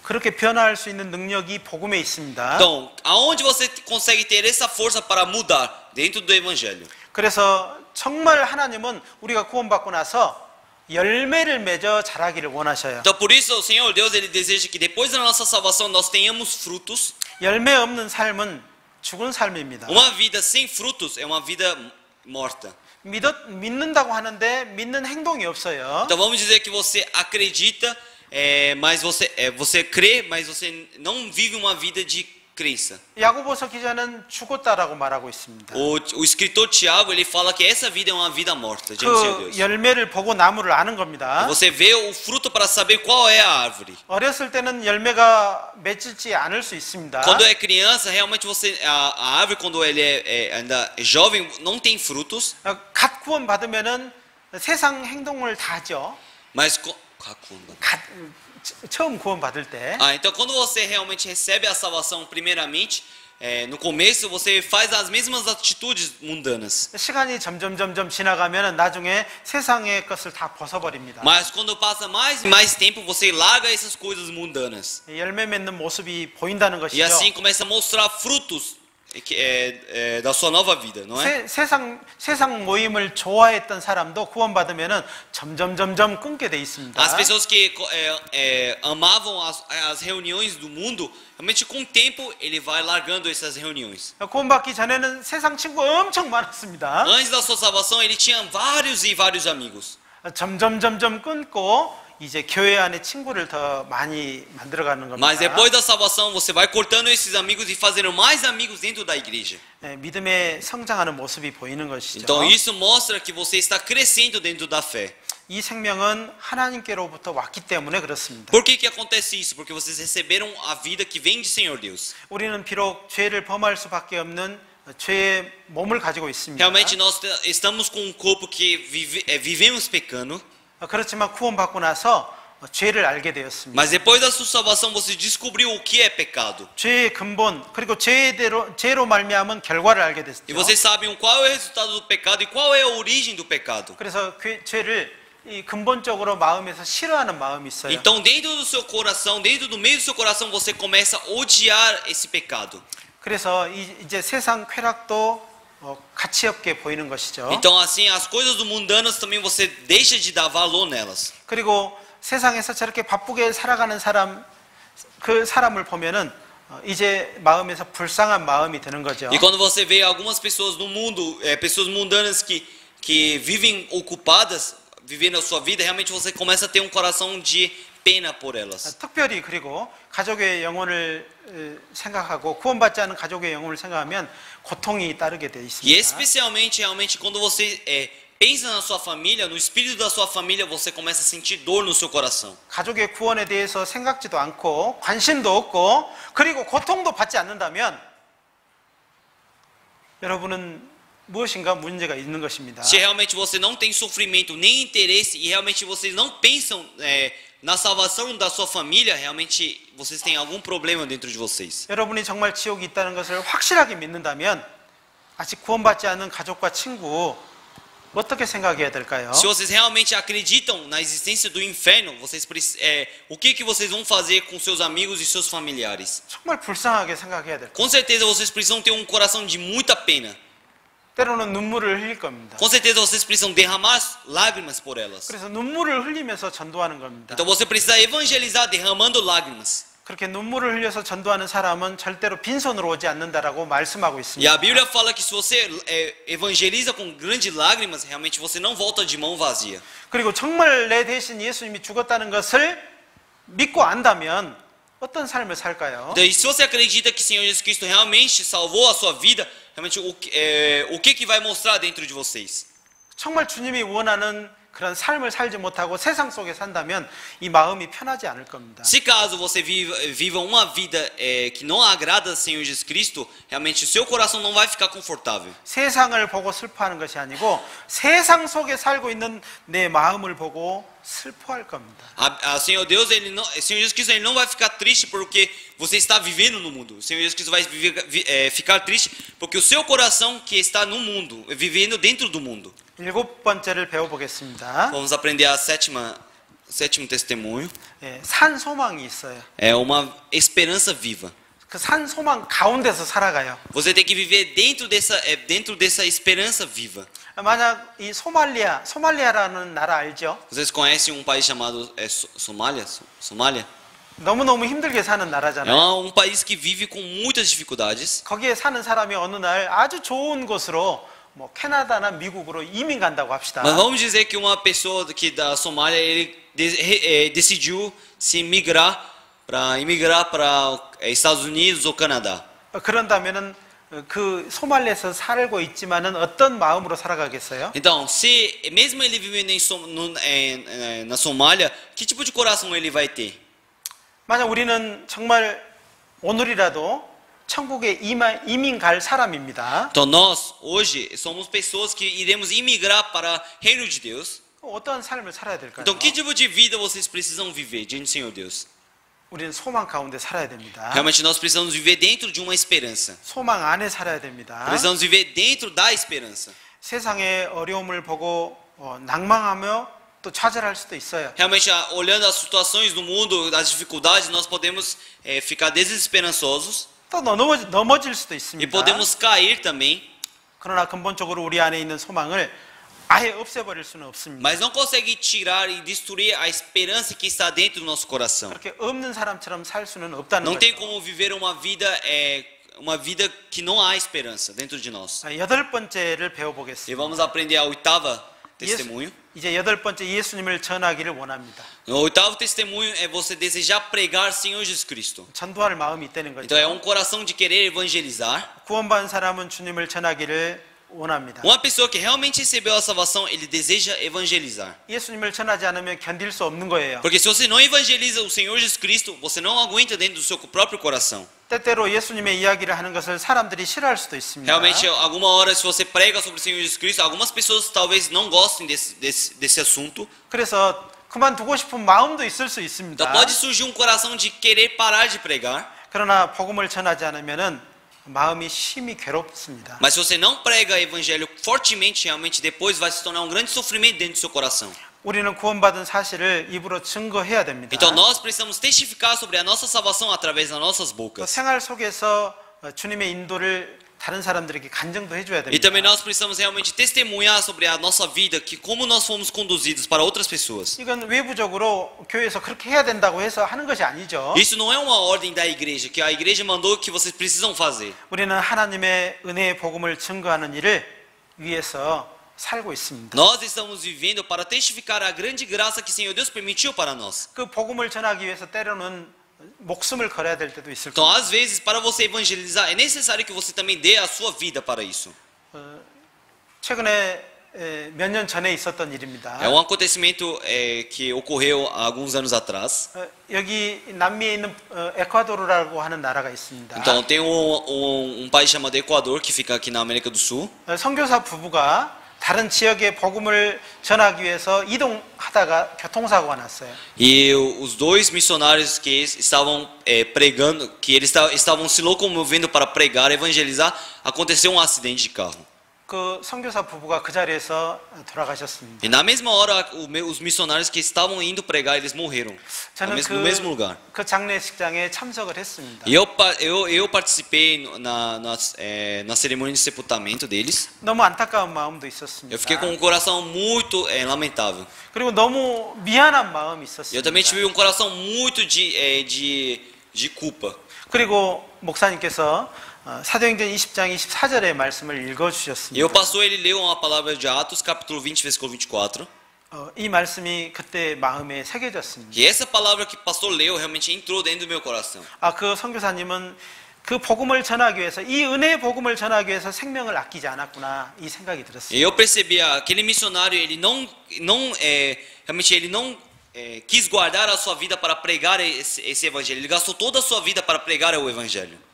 A: 그렇게 변화할 수 있는 능력이 복음에 있습니다.
B: Então, aonde você consegue ter essa força para mudar? Dentro do evangelho.
A: 그래서 정말 하나님은 우리가 구원받고 나서 열매를 맺어 자라기를 원하셔요.
B: Então, por isso, o Senhor Deus ele deseja que depois da nossa salvação nós tenhamos frutos.
A: 열매 없는 삶은 죽은 삶입니다.
B: Uma vida sem frutos é uma vida morta.
A: 믿는다고 하는데 믿는 행동이 없어요.
B: Então, vamos dizer que você acredita, mas você crê, mas você não vive uma vida de crença.
A: 야고보서 기자는 죽었다라고 말하고 있습니다.
B: O escritor Tiago ele fala que essa vida é uma vida morta diante do Senhor
A: 그
B: Deus.
A: 열매를 보고 나무를 아는 겁니다.
B: Você vê o fruto para saber qual é a árvore.
A: 어렸을 때는 열매가 맺지 않을 수 있습니다.
B: Quando é criança, realmente a árvore quando ele ainda é jovem não tem frutos.
A: 갓 구원 받으면은 세상 행동을 다 하죠.
B: Mas
A: 처음 구원 받을 때.
B: então quando você realmente recebe a salvação primeiramente, no começo você faz as mesmas atitudes mundanas.
A: 시간이 점점 지나가면은 나중에 세상의 것을 다 벗어버립니다.
B: Mas quando passa mais e mais tempo, você larga essas coisas mundanas.
A: 열매 맺는 모습이 보인다는 것이죠.
B: E assim começa a mostrar frutos da sua nova vida, não é?
A: 세상 mo임을 좋아했던 사람도 구원받으면은 점점 끊게 돼 있습니다.
B: As pessoas que amavam as reuniões do mundo, realmente com o tempo ele vai largando essas reuniões.
A: 구원받기 전에는 세상 친구 엄청 많았습니다.
B: Antes da sua salvação, ele tinha vários e vários amigos.
A: 점점 끊고 이제 교회 안에 친구를 더 많이 만들어가는 겁니다.
B: Mas depois da salvação, você vai cortando esses amigos e fazendo mais amigos dentro da igreja.
A: 믿음의 성장하는 모습이 보이는 것이죠.
B: Então isso mostra que você está crescendo dentro da fé.
A: 이 생명은 하나님께로부터 왔기 때문에 그렇습니다.
B: Por que acontece isso? Porque vocês receberam a vida que vem de Senhor Deus.
A: 우리는 비록 죄를 범할 수밖에 없는 죄의 몸을 가지고 있습니다.
B: Realmente nós estamos com um corpo que vivemos pecando.
A: 그렇지만 구원받고 나서 죄를 알게 되었습니다.
B: Mas depois da sua salvação você descobriu o que é pecado.
A: 죄의 근본 그리고 죄로 말미암은 결과를 알게 됐죠.
B: E vocês sabem qual é o resultado do pecado e qual é a origem do pecado.
A: 그래서 죄를 근본적으로 마음에서 싫어하는 마음이 있어요.
B: Então dentro do seu coração, dentro do meio do seu coração você começa a odiar esse pecado.
A: 그래서 이제 세상 쾌락도 가치 없게 보이는 것이죠.
B: Então assim as coisas do mundanas também você deixa de dar valor nelas.
A: 그리고 세상에서 저렇게 바쁘게 살아가는 사람 그 사람을 보면은 이제 마음에서 불쌍한 마음이 드는 거죠.
B: E quando você vê algumas pessoas no mundo, pessoas mundanas que vivem ocupadas, vivendo a sua vida, realmente você começa a ter um coração de pena por elas.
A: 특별히 그리고 가족의 영혼을 생각하고 구원받지 않은 가족의 영혼을 생각하면 고통이 따르게 돼
B: E
A: 있습니다.
B: especialmente, realmente, quando você pensa na sua família, no espírito da sua família, você começa a sentir dor no seu coração.
A: 가족의 구원에 대해서 생각지도 않고 관심도 없고 그리고 고통도 받지 않는다면 여러분은 무엇인가 문제가 있는 것입니다.
B: Se realmente você não tem sofrimento nem interesse e realmente vocês não pensam na salvação da sua família, realmente vocês têm algum problema dentro de vocês.
A: 여러분이 정말 지옥이 있다는 것을 확실하게 믿는다면 아직 구원받지 않은 가족과 친구 어떻게 생각해야 될까요?
B: Se vocês realmente acreditam na existência do inferno, o que vocês vão fazer com seus amigos e seus familiares?
A: 정말 불쌍하게 생각해야 될 거예요.
B: Com certeza vocês precisam ter um coração de muita pena.
A: 때로는 눈물을 흘릴 겁니다.
B: Com certeza vocês precisam derramar lágrimas por elas.
A: 그래서 눈물을 흘리면서 전도하는 겁니다.
B: Então você precisa evangelizar derramando lágrimas.
A: 그렇게 눈물을 흘려서 전도하는 사람은 절대로 빈손으로 오지 않는다라고 말씀하고
B: E
A: 있습니다.
B: a Bíblia fala que se você evangeliza com grandes lágrimas, realmente você não volta de mão vazia.
A: 그리고 정말 내 대신 예수님이 죽었다는 것을 믿고 안다면 어떤 삶을 살까요?
B: Então, e se você acredita que o Senhor Jesus Cristo realmente salvou a sua vida, realmente o que vai mostrar dentro de vocês?
A: 정말 주님이 원하는 그런 삶을 살지 못하고 세상 속에 산다면 이 마음이 편하지 않을 겁니다.
B: Se caso você viva uma vida que não agrada ao Senhor Jesus Cristo, realmente o seu coração não vai ficar confortável.
A: 세상을 보고 슬퍼하는 것이 아니고 세상 속에 살고 있는 내 마음을 보고 슬퍼할 겁니다.
B: Senhor Deus, Senhor Jesus Cristo, ele não vai ficar triste porque você está vivendo no mundo. O Senhor Jesus Cristo vai ficar triste porque o seu coração que está no mundo, vivendo dentro do mundo.
A: 일곱 번째를 배워보겠습니다.
B: Vamos aprender a sétimo testemunho.
A: 산 소망이 있어요.
B: É uma esperança viva.
A: 그 산 소망 가운데서 살아가요.
B: Você tem que viver dentro dessa esperança viva.
A: 만약 이 소말리아라는 나라 알죠?
B: Vocês conhecem um país chamado Somália? Somália?
A: 너무너무 힘들게 사는
B: É
A: 나라잖아요.
B: um país que vive com muitas dificuldades.
A: 거기에 사는 사람이 어느 날 아주 좋은 곳으로 뭐 캐나다나 미국으로 이민 간다고 합시다.
B: Mas vamos dizer que uma pessoa da Somália ele decidiu se imigrar para Estados Unidos ou Canadá.
A: 그런다면은 그 소말리아에서 살고 있지만은 어떤 마음으로 살아가겠어요?
B: Então, se mesmo ele vivendo na Somália, que tipo de coração ele vai ter?
A: 만약 우리는 정말 오늘이라도 천국에 이민 갈 사람입니다.
B: Então nós hoje somos pessoas que iremos imigrar para o reino de Deus.
A: 어떤 삶을 살아야 될까요?
B: Então que tipo de vida vocês precisam viver diante do Senhor Deus?
A: 우리는 소망 가운데 살아야 됩니다.
B: Realmente nós precisamos viver dentro de uma esperança.
A: 소망 안에 살아야 됩니다.
B: Precisamos viver dentro da esperança.
A: 세상의 어려움을 보고 낭망하며 또 좌절할 수도 있어요.
B: Realmente olhando as situações do mundo, as dificuldades, nós podemos ficar desesperançosos
A: 또 넘어질 수도
B: e
A: 있습니다.
B: podemos cair também.
A: 그러나 근본적으로 우리 안에 있는 소망을 아예 없애버릴 수는 없습니다.
B: Mas não consegue tirar e destruir a esperança que está dentro do nosso coração.
A: 그렇게 없는 사람처럼 살 수는 없다는
B: Não tem
A: 거죠.
B: como viver uma vida que não há esperança dentro de nós.
A: 여덟 번째를
B: E
A: 배워보겠습니다.
B: vamos aprender a oitava testemunho.
A: 이제 여덟 번째 예수님을 전하기를 원합니다.
B: O oitavo testemunho é você desejar pregar Senhor Jesus Cristo.
A: 전도할 마음이 있다는
B: Então é
A: 거죠.
B: um coração de querer evangelizar.
A: 구원받은 사람은 주님을 전하기를 원합니다.
B: Uma pessoa que realmente recebeu a salvação, ele deseja evangelizar.
A: 예수님을 전하지 않으면 견딜 수 없는 거예요.
B: Porque se você não evangeliza o Senhor Jesus Cristo, você não aguenta dentro do seu próprio coração.
A: 때때로 예수님의 이야기를 하는 것을 사람들이 싫어할 수도 있습니다.
B: Realmente, alguma hora, se você prega sobre o Senhor Jesus Cristo, algumas pessoas talvez não gostem desse assunto.
A: 그래서 그만두고 싶은 마음도 있을 수 있습니다.
B: Então pode surgir um coração de querer parar de pregar.
A: 그러나 복음을 전하지 않으면은 마음이 심히 괴롭습니다.
B: Mas se você não prega o evangelho fortemente, realmente depois vai se tornar um grande sofrimento dentro do seu coração.
A: 우리는 구원받은 사실을 입으로 증거해야 됩니다.
B: Então nós precisamos testificar sobre a nossa salvação através das nossas
A: 또
B: bocas.
A: 생활 속에서 주님의 인도를 다른 사람들에게 간증도 해줘야
B: E também
A: 됩니다.
B: nós precisamos realmente testemunhar sobre a nossa vida, que como nós fomos conduzidos para outras pessoas.
A: 이건 외부적으로 교회에서 그렇게 해야 된다고 해서 하는 것이 아니죠.
B: Isso não é uma ordem da igreja, que a igreja mandou que vocês precisam fazer.
A: 우리는 하나님의 은혜의 복음을 증거하는 일을 위해서 살고 있습니다.
B: Nós estamos vivendo para testificar a grande graça que Senhor Deus permitiu para nós.
A: 그 복음을 전하기 위해서 때로는 목숨을 걸어야 될 때도 있을
B: Então,
A: 겁니다.
B: às vezes, para você evangelizar, é necessário que você também dê a sua vida para isso.
A: 최근에 몇 년 전에 있었던 일입니다.
B: É um acontecimento que ocorreu há alguns anos atrás.
A: 여기 남미에 있는 에콰도르라고 하는 나라가 있습니다.
B: Então, tem um país chamado Equador, que fica aqui na América do Sul.
A: 선교사 부부가 다른 지역에 복음을 전하기 위해서 이동하다가 교통사고가 났어요.
B: E os dois missionários que estavam pregando, que eles estavam se locomovendo para pregar, evangelizar, aconteceu um acidente de carro.
A: 그 선교사 부부가 그 자리에서 돌아가셨습니다.
B: E na mesma hora, os missionários que estavam indo pregar, eles morreram.
A: 저는
B: No mesmo lugar.
A: 그 장례식장에 참석을 했습니다.
B: E eu participei na cerimônia de sepultamento deles.
A: 너무 안타까운 마음도 있었습니다.
B: Eu fiquei com um coração muito lamentável.
A: 그리고 너무 미안한 마음이
B: Eu também
A: 있었습니다.
B: tive um coração muito de culpa.
A: 그리고 목사님께서 사도행전 20장 24절의 말씀을
B: E
A: 읽어주셨습니다.
B: o pastor ele leu uma palavra de Atos, capítulo 20, versículo 24.
A: 이 말씀이 그때 마음에 새겨졌습니다.
B: E essa palavra que o pastor leu realmente entrou dentro do meu coração.
A: 그 선교사님은 그 복음을 전하기 위해서 이 은혜의 복음을 전하기 위해서 생명을 아끼지 않았구나 이 생각이
B: E
A: 들었습니다.
B: eu percebi aquele missionário ele realmente ele não quis guardar a sua vida para pregar esse evangelho. Ele gastou toda a sua vida para pregar o evangelho.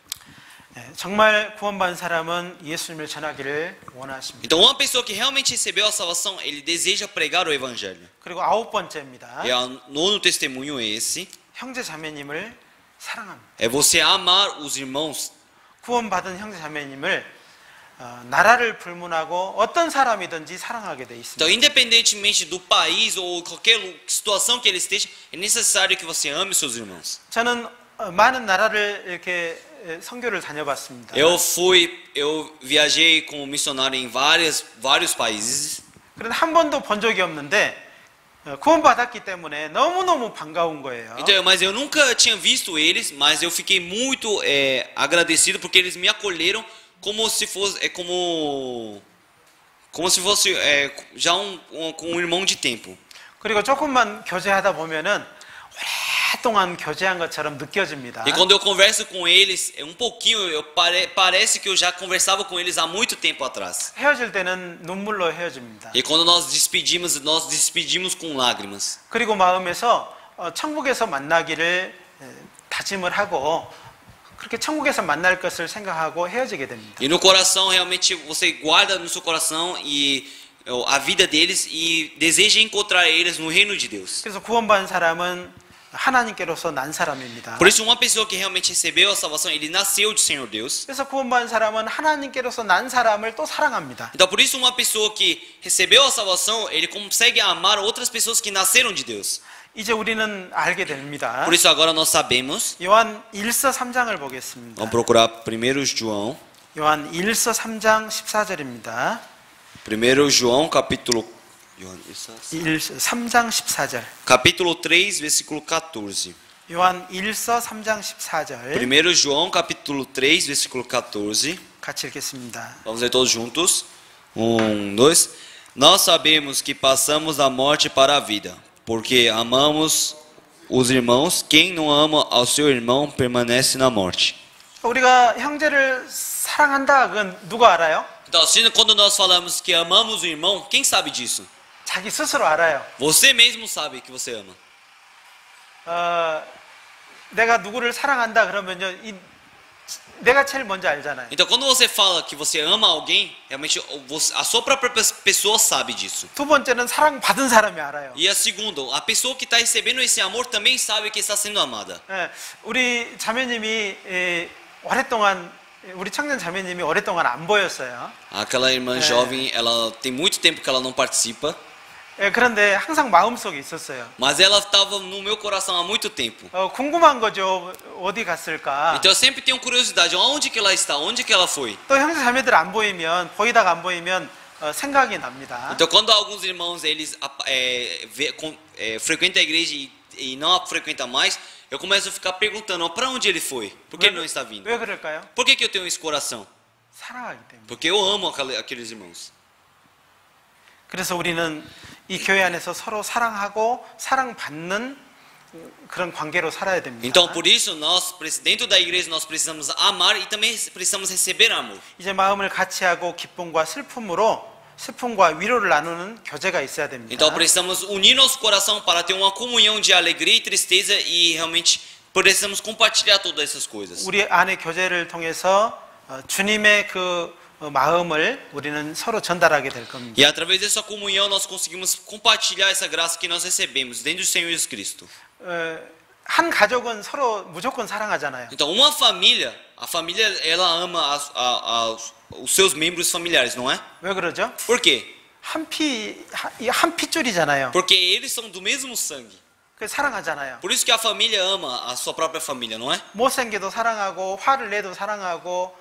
A: 정말 구원받은 사람은 예수님을 전하기를 원하십니다.
B: Então uma pessoa que realmente recebeu a salvação, ele deseja pregar o evangelho.
A: 그리고 9번째입니다.
B: E o nono testemunho é esse.
A: 형제 자매님을 사랑합니다.
B: É você amar os irmãos.
A: 구원받은 형제 자매님을 나라를 불문하고 어떤 사람이든지 사랑하게 돼 있습니다.
B: Então, independentemente do país ou qualquer situação que ele esteja, é necessário que você ame os seus irmãos.
A: 저는 많은 나라를 이렇게 선교를 다녀봤습니다.
B: Eu viajei como missionário em vários países.
A: 그런데 한 번도 본 적이 없는데 구원받았기 때문에 너무너무 반가운 거예요.
B: Então, mas eu nunca tinha visto eles, mas eu fiquei muito agradecido porque eles me acolheram como se fosse já um irmão de tempo.
A: 그리고 조금만 교제하다 보면은 오랫동안 교제한 것처럼 느껴집니다.
B: E quando eu converso com eles, um pouquinho, parece que eu já conversava com eles há muito tempo atrás.
A: 헤어질 때는 눈물로 헤어집니다.
B: E quando nós despedimos com lágrimas.
A: 그리고 마음에서 천국에서 만나기를 다짐을 하고 그렇게 천국에서 만날 것을 생각하고 헤어지게 됩니다.
B: E no coração, realmente, você guarda no seu coração a vida deles e deseja encontrar eles no reino de Deus.
A: 그래서 구원받은 사람은 하나님께로서 난 사람입니다.
B: Por isso, uma pessoa que realmente recebeu a salvação, ele nasceu do Senhor Deus.
A: 그래서 구원받은 사람은 하나님께로서 난 사람을 또 사랑합니다.
B: Então, por isso, uma pessoa que recebeu a salvação, ele consegue amar outras pessoas que nasceram de Deus.
A: 이제 우리는 알게 됩니다.
B: Por isso, agora nós sabemos.
A: 요한 1서 3장을 보겠습니다.
B: Vamos procurar 1 João.
A: 요한 1서 3장 14절입니다.
B: 1 João, capítulo
A: 3장 14절.
B: Capítulo 3, versículo 14.
A: 요한 1서 3장 14절.
B: 1 João, capítulo 3, versículo 14.
A: 같이 읽겠습니다.
B: Vamos ler todos juntos. 1, 2. Nós sabemos que passamos da morte para a vida, porque amamos os irmãos. Quem não ama ao seu irmão permanece na morte.
A: 우리가 형제를 사랑한다. 그건 누가 알아요?
B: Então, quando nós falamos que amamos o irmão, quem sabe disso?
A: 자기 스스로 알아요.
B: Você mesmo sabe que você ama.
A: 내가 누구를 사랑한다 그러면요, 내가 제일 먼저 알잖아요.
B: Então, quando você fala que você ama alguém, realmente a sua própria pessoa sabe disso.
A: 두 번째는 사랑받은 사람이 알아요.
B: E a segunda, a pessoa que está recebendo esse amor também sabe que está sendo amada.
A: 우리 자매님이 오랫동안 우리 청년 자매님이 오랫동안 안 보였어요.
B: Aquela irmã jovem, ela tem muito tempo que ela não participa.
A: 예, 그런데 항상 마음속에 있었어요.
B: mas ela estava no meu coração há muito tempo.
A: 궁금한 거죠. 어디 갔을까?
B: Então eu sempre tenho curiosidade, onde que ela está? Onde que ela foi?
A: 또 형제 자매들 안 보이면 보이다가 안 보이면 생각이 납니다.
B: Então quando alguns irmãos eles frequentam a igreja e não a frequentam mais, eu começo a ficar perguntando, para onde ele foi? Por que ele não está vindo?
A: 왜 그럴까요?
B: Por que eu tenho esse coração?
A: 사랑하기 때문에.
B: Porque eu amo aqueles irmãos.
A: 그래서 우리는 이 교회 안에서 서로 사랑하고 사랑받는 그런 관계로 살아야 됩니다.
B: Então por isso nós dentro da igreja nós precisamos amar e também precisamos receber amor.
A: 이제 마음을 같이 하고 기쁨과 슬픔과 위로를 나누는 교제가 있어야 됩니다.
B: Então precisamos unir nosso coração para ter uma comunhão de alegria e tristeza e realmente precisamos compartilhar todas essas coisas.
A: 우리 안의 교제를 통해서 주님의 그 마음을 우리는 서로 전달하게 될 겁니다.
B: E através dessa comunhão nós conseguimos compartilhar essa graça que nós recebemos dentro do Senhor Jesus Cristo.
A: 한 가족은 서로 무조건 사랑하잖아요.
B: Então uma família, a família ela ama os seus membros familiares, não é?
A: 왜 그러죠?
B: Por quê?
A: 한 핏줄이잖아요.
B: Porque eles são do mesmo sangue.
A: 그 사랑하잖아요.
B: Por isso que a família ama a sua própria família, não é?
A: 못생겨도 사랑하고 화를 내도 사랑하고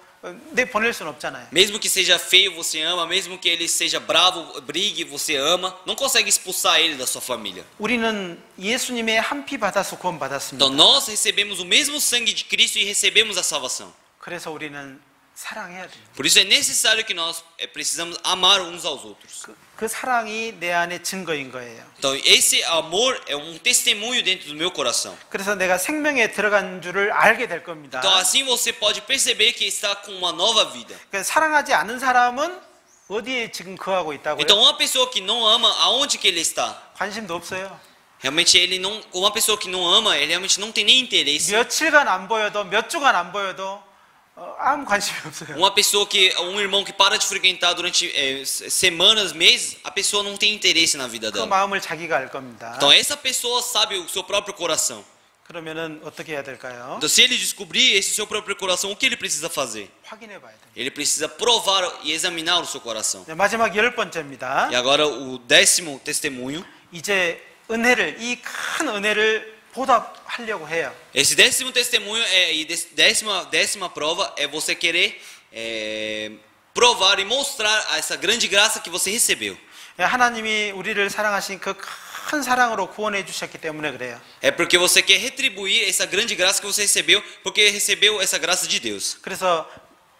A: 내 보낼 수는 없잖아요.
B: Mesmo que seja feio, você ama. Mesmo que ele seja bravo, brigue, você ama. Não consegue expulsar ele da sua família.
A: 우리는 예수님의 한 피 받아서 구원 받았습니다.
B: Então nós recebemos o mesmo sangue de Cristo e recebemos a salvação.
A: 그래서 우리는 사랑해야 돼요.
B: Por isso é necessário que nós precisamos amar uns aos outros.
A: 그 사랑이 내 안에 증거인 거예요.
B: Então esse amor é um testemunho dentro do meu coração.
A: 그래서 내가 생명에 들어간 줄을 알게 될 겁니다.
B: Então assim você pode perceber que está com uma nova vida.
A: 사랑하지 않는 사람은 어디에 지금 거하고 있다고요?
B: Então uma pessoa que não ama, aonde que ele está?
A: 관심도 없어요.
B: Realmente ele não, uma pessoa que não ama, ele realmente não tem nem interesse.
A: 며칠간 안 보여도 몇 주간 안 보여도 아무 관심이 없어요.
B: Uma pessoa que, um irmão que para de frequentar durante semanas, meses, a pessoa não tem interesse na vida
A: 그
B: dela.
A: 마음을 자기가 알 겁니다.
B: Então essa pessoa sabe o seu próprio coração.
A: 그러면은 어떻게 해야 될까요?
B: Então se ele descobrir esse seu próprio coração, o que ele precisa fazer?
A: 확인해 봐야 돼요.
B: Ele precisa provar e examinar o seu coração.
A: 네, 마지막 10번째입니다.
B: E agora o 10º testemunho.
A: 이제 은혜를 이 큰 은혜를 보답하려고 해요.
B: Esse 10º testemunho e décima prova é você querer provar e mostrar essa grande graça que você recebeu.
A: 하나님이 우리를 사랑하신 그 큰 사랑으로 구원해 주셨기 때문에 그래요.
B: É porque você quer retribuir essa grande graça que você recebeu, porque recebeu essa graça de Deus.
A: 그래서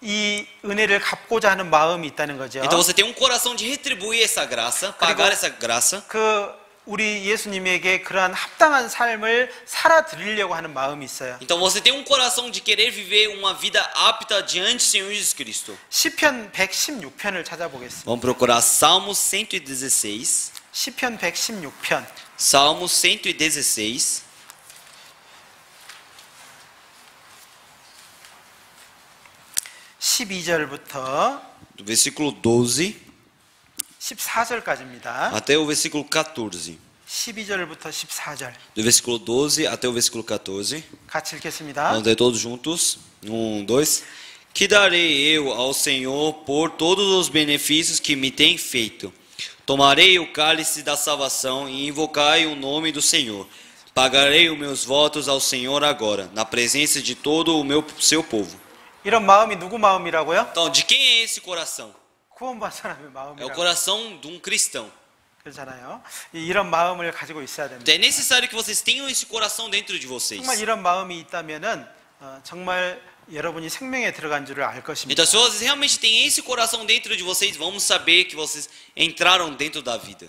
A: 이 은혜를 갚고자 하는 마음이 있다는 거죠.
B: Então você tem um coração de retribuir essa graça, pagar essa graça.
A: 그 우리 예수님에게 그러한 합당한 삶을 살아드리려고 하는 마음이 있어요.
B: Então você tem um coração de querer viver uma vida apta diante do Senhor Jesus Cristo.
A: 시편 116편을 찾아보겠습니다.
B: Vamos procurar Salmos 116.
A: 시편 116편.
B: Salmos 116.
A: 12절부터
B: Do versículo 12
A: 14절까지입니다.
B: até o versículo 14.
A: 12절부터 14절.
B: Do versículo 12 até o versículo 14.
A: 같이 읽겠습니다.
B: Vamos ler todos juntos. 1, 2. Que darei eu ao Senhor por todos os benefícios que me tem feito? Tomarei o cálice da salvação e invocai o nome do Senhor. Pagarei os meus votos ao Senhor agora, na presença de todo o seu povo.
A: 이런 마음이 누구 마음이라고요?
B: Então, de quem é esse coração?
A: 구원받은 사람의
B: É o
A: 마음이라고.
B: coração de um cristão.
A: 그렇잖아요. 이런 마음을 가지고 있어야 됩니다.
B: Então, é necessário que vocês tenham esse coração dentro de vocês.
A: 정말 이런 마음이 있다면은 정말 여러분이 생명에 들어간 줄을 알 것입니다.
B: Então, se vocês realmente têm esse coração dentro de vocês, vamos saber que vocês entraram dentro da vida.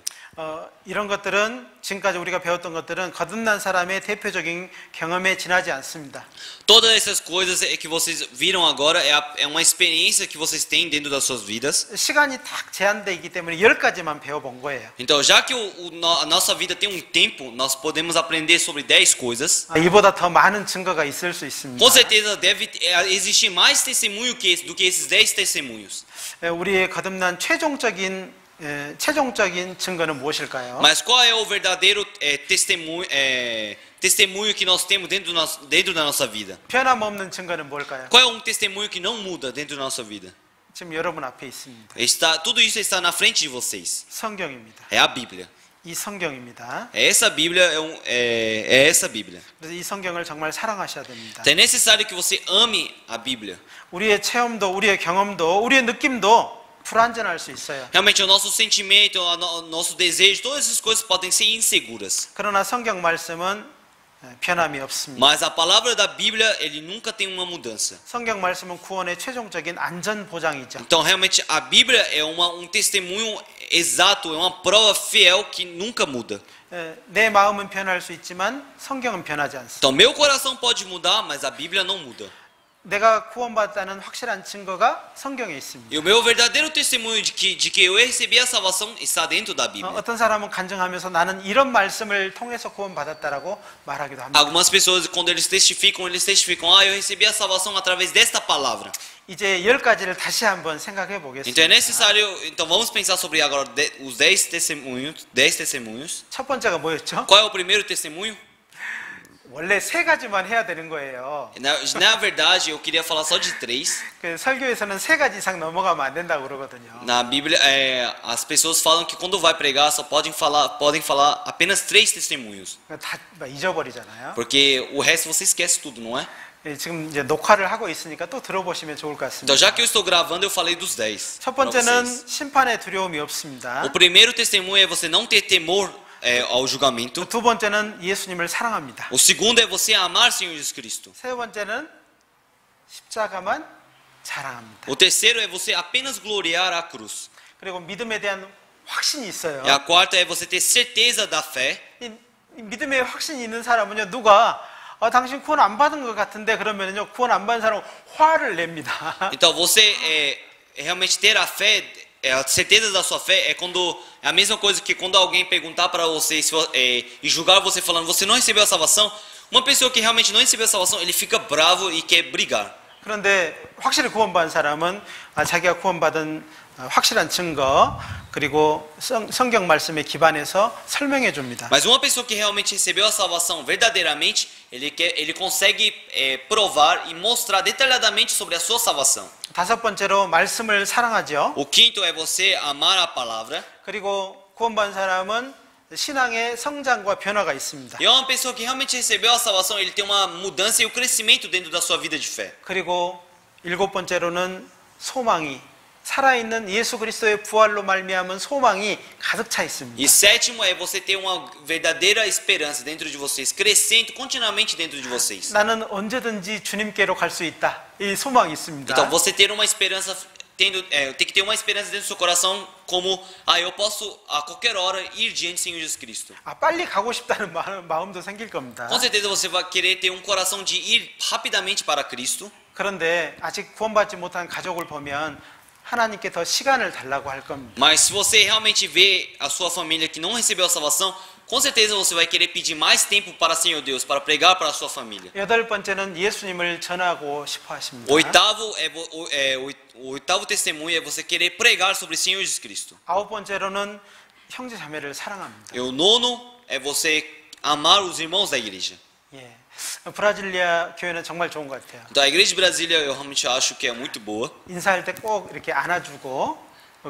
A: 이런 것들은 지금까지 우리가 배웠던 것들은 거듭난 사람의 대표적인 경험에 지나지 않습니다.
B: Todas essas coisas que vocês viram agora é uma experiência que vocês têm dentro das suas vidas.
A: 시간이 딱 제한되어 있기 때문에 10가지만 배워본 거예요.
B: Então, já que a nossa vida tem um tempo, nós podemos aprender sobre 10 coisas.
A: 이보다 더 많은 증거가 있을 수 있습니다.
B: Com certeza deve existir mais testemunho do que esses 10 testemunhos.
A: 우리의 거듭난 최종적인 증거는 무엇일까요?
B: Mas qual é o verdadeiro testemunho que nós temos dentro da nossa vida?
A: 변함없는 증거는 뭘까요?
B: Qual é um testemunho que não muda dentro da nossa vida?
A: 지금 여러분 앞에 있습니다.
B: Tudo isso está na frente de vocês.
A: 성경입니다.
B: É a Bíblia.
A: 이 성경입니다.
B: Essa Bíblia é essa Bíblia.
A: 그래서 이 성경을 정말 사랑하셔야 됩니다.
B: Então é necessário que você ame a Bíblia.
A: 우리의 체험도, 우리의 경험도, 우리의 느낌도 불완전할 수 있어요.
B: Realmente o nosso sentimento, o nosso desejo, todas essas coisas podem ser inseguras.
A: 그러나 성경 말씀은 변함이 없습니다.
B: Mas a palavra da Bíblia, ele nunca tem uma mudança.
A: 성경 말씀은 구원의 최종적인 안전 보장이죠.
B: Então realmente a Bíblia é um testemunho exato, é uma prova fiel que nunca muda.
A: 내 마음은 변할 수 있지만 성경은 변하지 않습니다.
B: Então meu coração pode mudar, mas a Bíblia não muda.
A: 내가 구원받았다는 확실한 증거가 성경에 있습니다.
B: E o meu verdadeiro testemunho de que eu recebi a salvação está dentro da Bíblia.
A: 어떤 사람은 간증하면서 나는 이런 말씀을 통해서 구원받았다라고 말하기도 합니다.
B: Algumas pessoas, quando eles testificam, eu recebi a salvação através desta palavra.
A: 이제 10가지를 다시 한번 생각해
B: Então é
A: 보겠습니다.
B: necessário, então vamos pensar sobre agora os 10 testemunhos.
A: 첫 번째가 뭐였죠?
B: Qual é o primeiro testemunho?
A: 원래 3가지만 해야 되는 거예요.
B: Na verdade, eu queria falar só de 3.
A: 그 설교에서는 3가지 이상 넘어가면 안 된다고 그러거든요.
B: Na Bíblia, as pessoas falam que quando vai pregar só podem falar apenas 3 testemunhos.
A: 다 잊어버리잖아요.
B: Porque o resto você esquece tudo, não é?
A: 지금 이제 녹화를 하고 있으니까 또 들어보시면 좋을 것 같습니다.
B: Então, já que eu estou gravando, eu falei dos 10.
A: 첫
B: pra
A: 번째는
B: vocês.
A: 심판의 두려움이 없습니다.
B: O primeiro testemunho é você não ter temor ao julgamento.
A: 두 번째는 예수님을 사랑합니다.
B: O segundo é você amar o Senhor Jesus Cristo.
A: 세 번째는 십자가만 자랑합니다.
B: O terceiro é você apenas gloriar a cruz.
A: 그리고 믿음에 대한 확신이 있어요.
B: E a quarta é você ter certeza da fé.
A: 이 믿음에 확신이 있는 사람은요, 누가 당신 구원 안 받은 것 같은데 그러면요, 구원 안 받은 사람은 화를 냅니다.
B: Então você realmente ter a fé, a certeza da sua fé é a mesma coisa que quando alguém perguntar para você e julgar você falando você não recebeu a salvação, uma pessoa que realmente não recebeu a salvação, ele fica bravo e quer brigar.
A: 그런데 확실히 구원받은 사람은 자기가 구원받은 확실한 증거 그리고 성경 말씀에 기반해서 설명해 줍니다.
B: Mas uma pessoa que realmente recebeu a salvação verdadeiramente, ele consegue provar e mostrar detalhadamente sobre a sua salvação.
A: 다섯 번째로 말씀을 사랑하죠.
B: O quinto é você amar a palavra.
A: 그리고 구원받은 사람은 신앙의 성장과 변화가 있습니다.
B: E uma pessoa que realmente recebeu a salvação, ele tem uma mudança e um crescimento dentro da sua vida de fé.
A: 그리고 일곱 번째로는 소망이 살아있는 예수 그리스도의 부활로 말미암은 소망이 가득 차 있습니다.
B: E sétimo é você ter uma verdadeira esperança dentro de vocês, crescendo continuamente dentro de vocês.
A: 나는 언제든지 주님께로 갈 수 있다. 이 소망이 있습니다.
B: Então você ter uma esperança, tem que ter uma esperança dentro do seu coração, como eu posso a qualquer hora ir diante do Senhor Jesus Cristo.
A: 빨리 가고 싶다는 마음도 생길 겁니다.
B: Com certeza você vai querer ter um coração de ir rapidamente para Cristo.
A: 그런데 아직 구원받지 못한 가족을 보면 하나님께 더 시간을 달라고 할 겁니다.
B: Mas se você realmente vê a sua família que não recebeu a salvação, com certeza você vai querer pedir mais tempo para o Senhor Deus, para pregar para a sua família.
A: 여덟 번째는 예수님을 전하고 싶어 하십니다.
B: O oitavo testemunho é você querer pregar sobre o Senhor Jesus Cristo.
A: 아홉 번째로는 형제 자매를 사랑합니다.
B: E o nono é você amar os irmãos da igreja.
A: 예. 브라질리아 교회는 정말 좋은 것 같아요.
B: Então a igreja de Brasília eu realmente acho que é muito boa.
A: 인사할 때 꼭 이렇게 안아주고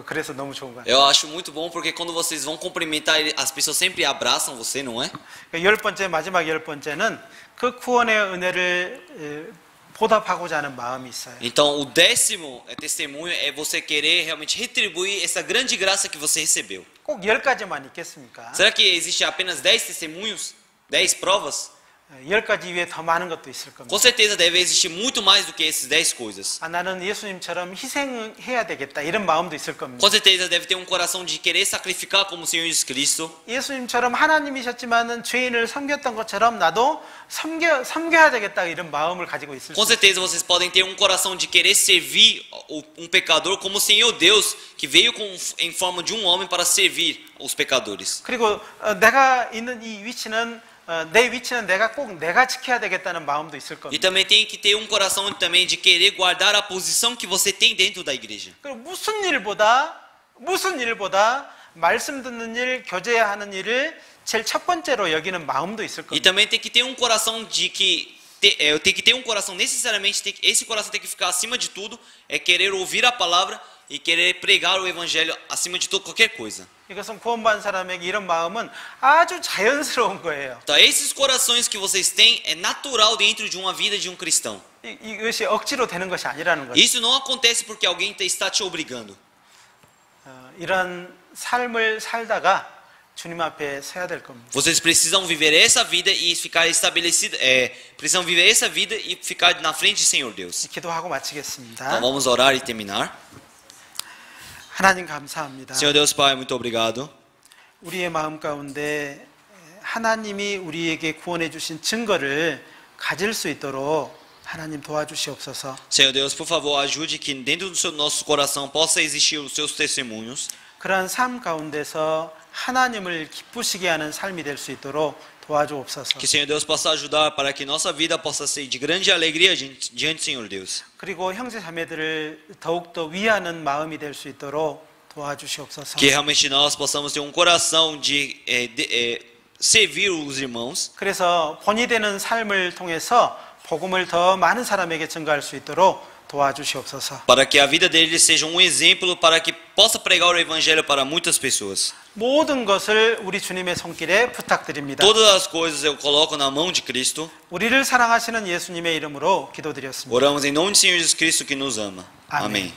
A: 그래서 너무 좋은 것 같아요.
B: Eu acho muito bom porque quando vocês vão cumprimentar, as pessoas sempre abraçam você, não é?
A: 열 번째 마지막 열 번째는 그 구원의 은혜를 보답하고자 하는 마음이 있어요.
B: Então o décimo testemunho é você querer realmente retribuir essa grande graça que você recebeu.
A: 꼭 10가지만 있겠습니까?
B: Será que existe apenas 10 testemunhos? 10 provas?
A: 10가지 이외에 더 많은 것도 있을
B: Com
A: 겁니다.
B: certeza deve existir muito mais do que esses 10 coisas.
A: 나는 예수님처럼 희생해야 되겠다 이런 마음도 있을 겁니다.
B: Com certeza deve ter um coração de querer sacrificar como o Senhor Jesus Cristo.
A: 예수님처럼 하나님이셨지만은 죄인을 섬겼던 것처럼 나도 섬겨야 되겠다 이런 마음을 가지고 있을
B: Com
A: 수 있어요.
B: certeza vocês podem ter um coração de querer servir um pecador como o Senhor Deus, que veio em forma de um homem para servir os pecadores.
A: 그리고 내가 있는 이 위치는 내 위치는 내가 지켜야 되겠다는 마음도 있을
B: E
A: 겁니다.
B: também tem que ter um coração também de querer guardar a posição que você tem dentro da igreja.
A: 그리고 무슨 일보다 말씀 듣는 일, 교제하는 일을 제일 첫 번째로 여기는 마음도 있을
B: E
A: 겁니다.
B: também tem que ter um coração de que tem que ter um coração necessariamente, esse coração tem que ficar acima de tudo, é querer ouvir a palavra e querer pregar o evangelho acima de qualquer coisa.
A: 이것은 구원받은 사람에게 이런 마음은 아주 자연스러운 거예요.
B: Então, esses corações que vocês têm é natural dentro de uma vida de um cristão.
A: 이것이 억지로 되는 것이 아니라는 거죠.
B: Isso não acontece porque alguém está te obrigando.
A: 이런 삶을 살다가 주님 앞에 서야 될 겁니다.
B: Vocês precisam viver essa vida e ficar estabelecido, precisam viver essa vida e ficar na frente do Senhor Deus.
A: 기도하고 마치겠습니다.
B: Então vamos orar e terminar.
A: 하나님 감사합니다.
B: Senhor Deus Pai, muito obrigado.
A: 우리의 마음 가운데 하나님이 우리에게 구원해 주신 증거를 가질 수 있도록 하나님 도와주시옵소서.
B: Senhor Deus, por favor, ajude que dentro do nosso coração possa existir os seus testemunhos.
A: 그러한 삶 가운데서 하나님을 기쁘시게 하는 삶이 될 수 있도록 도와주옵소서.
B: Que Senhor Deus possa ajudar para que nossa vida possa ser de grande alegria diante do Senhor Deus.
A: 그리고 형제 자매들을 더욱더 위하는 마음이 될 수 있도록 도와주시옵소서.
B: Que realmente nós possamos ter um coração de servir os irmãos.
A: 그래서 본이 되는 삶을 통해서 복음을 더 많은 사람에게 전가할 수 있도록 도와주시옵소서.
B: Para que a vida deles seja um exemplo para que possa pregar o evangelho para muitas pessoas.
A: 모든 것을 우리 주님의 손길에 부탁드립니다.
B: Todas as coisas eu coloco na mão de Cristo.
A: 우리를 사랑하시는 예수님의 이름으로 기도드렸습니다.
B: Oramos em nome do Senhor Jesus Cristo que nos ama.
A: Amém.
B: Amém.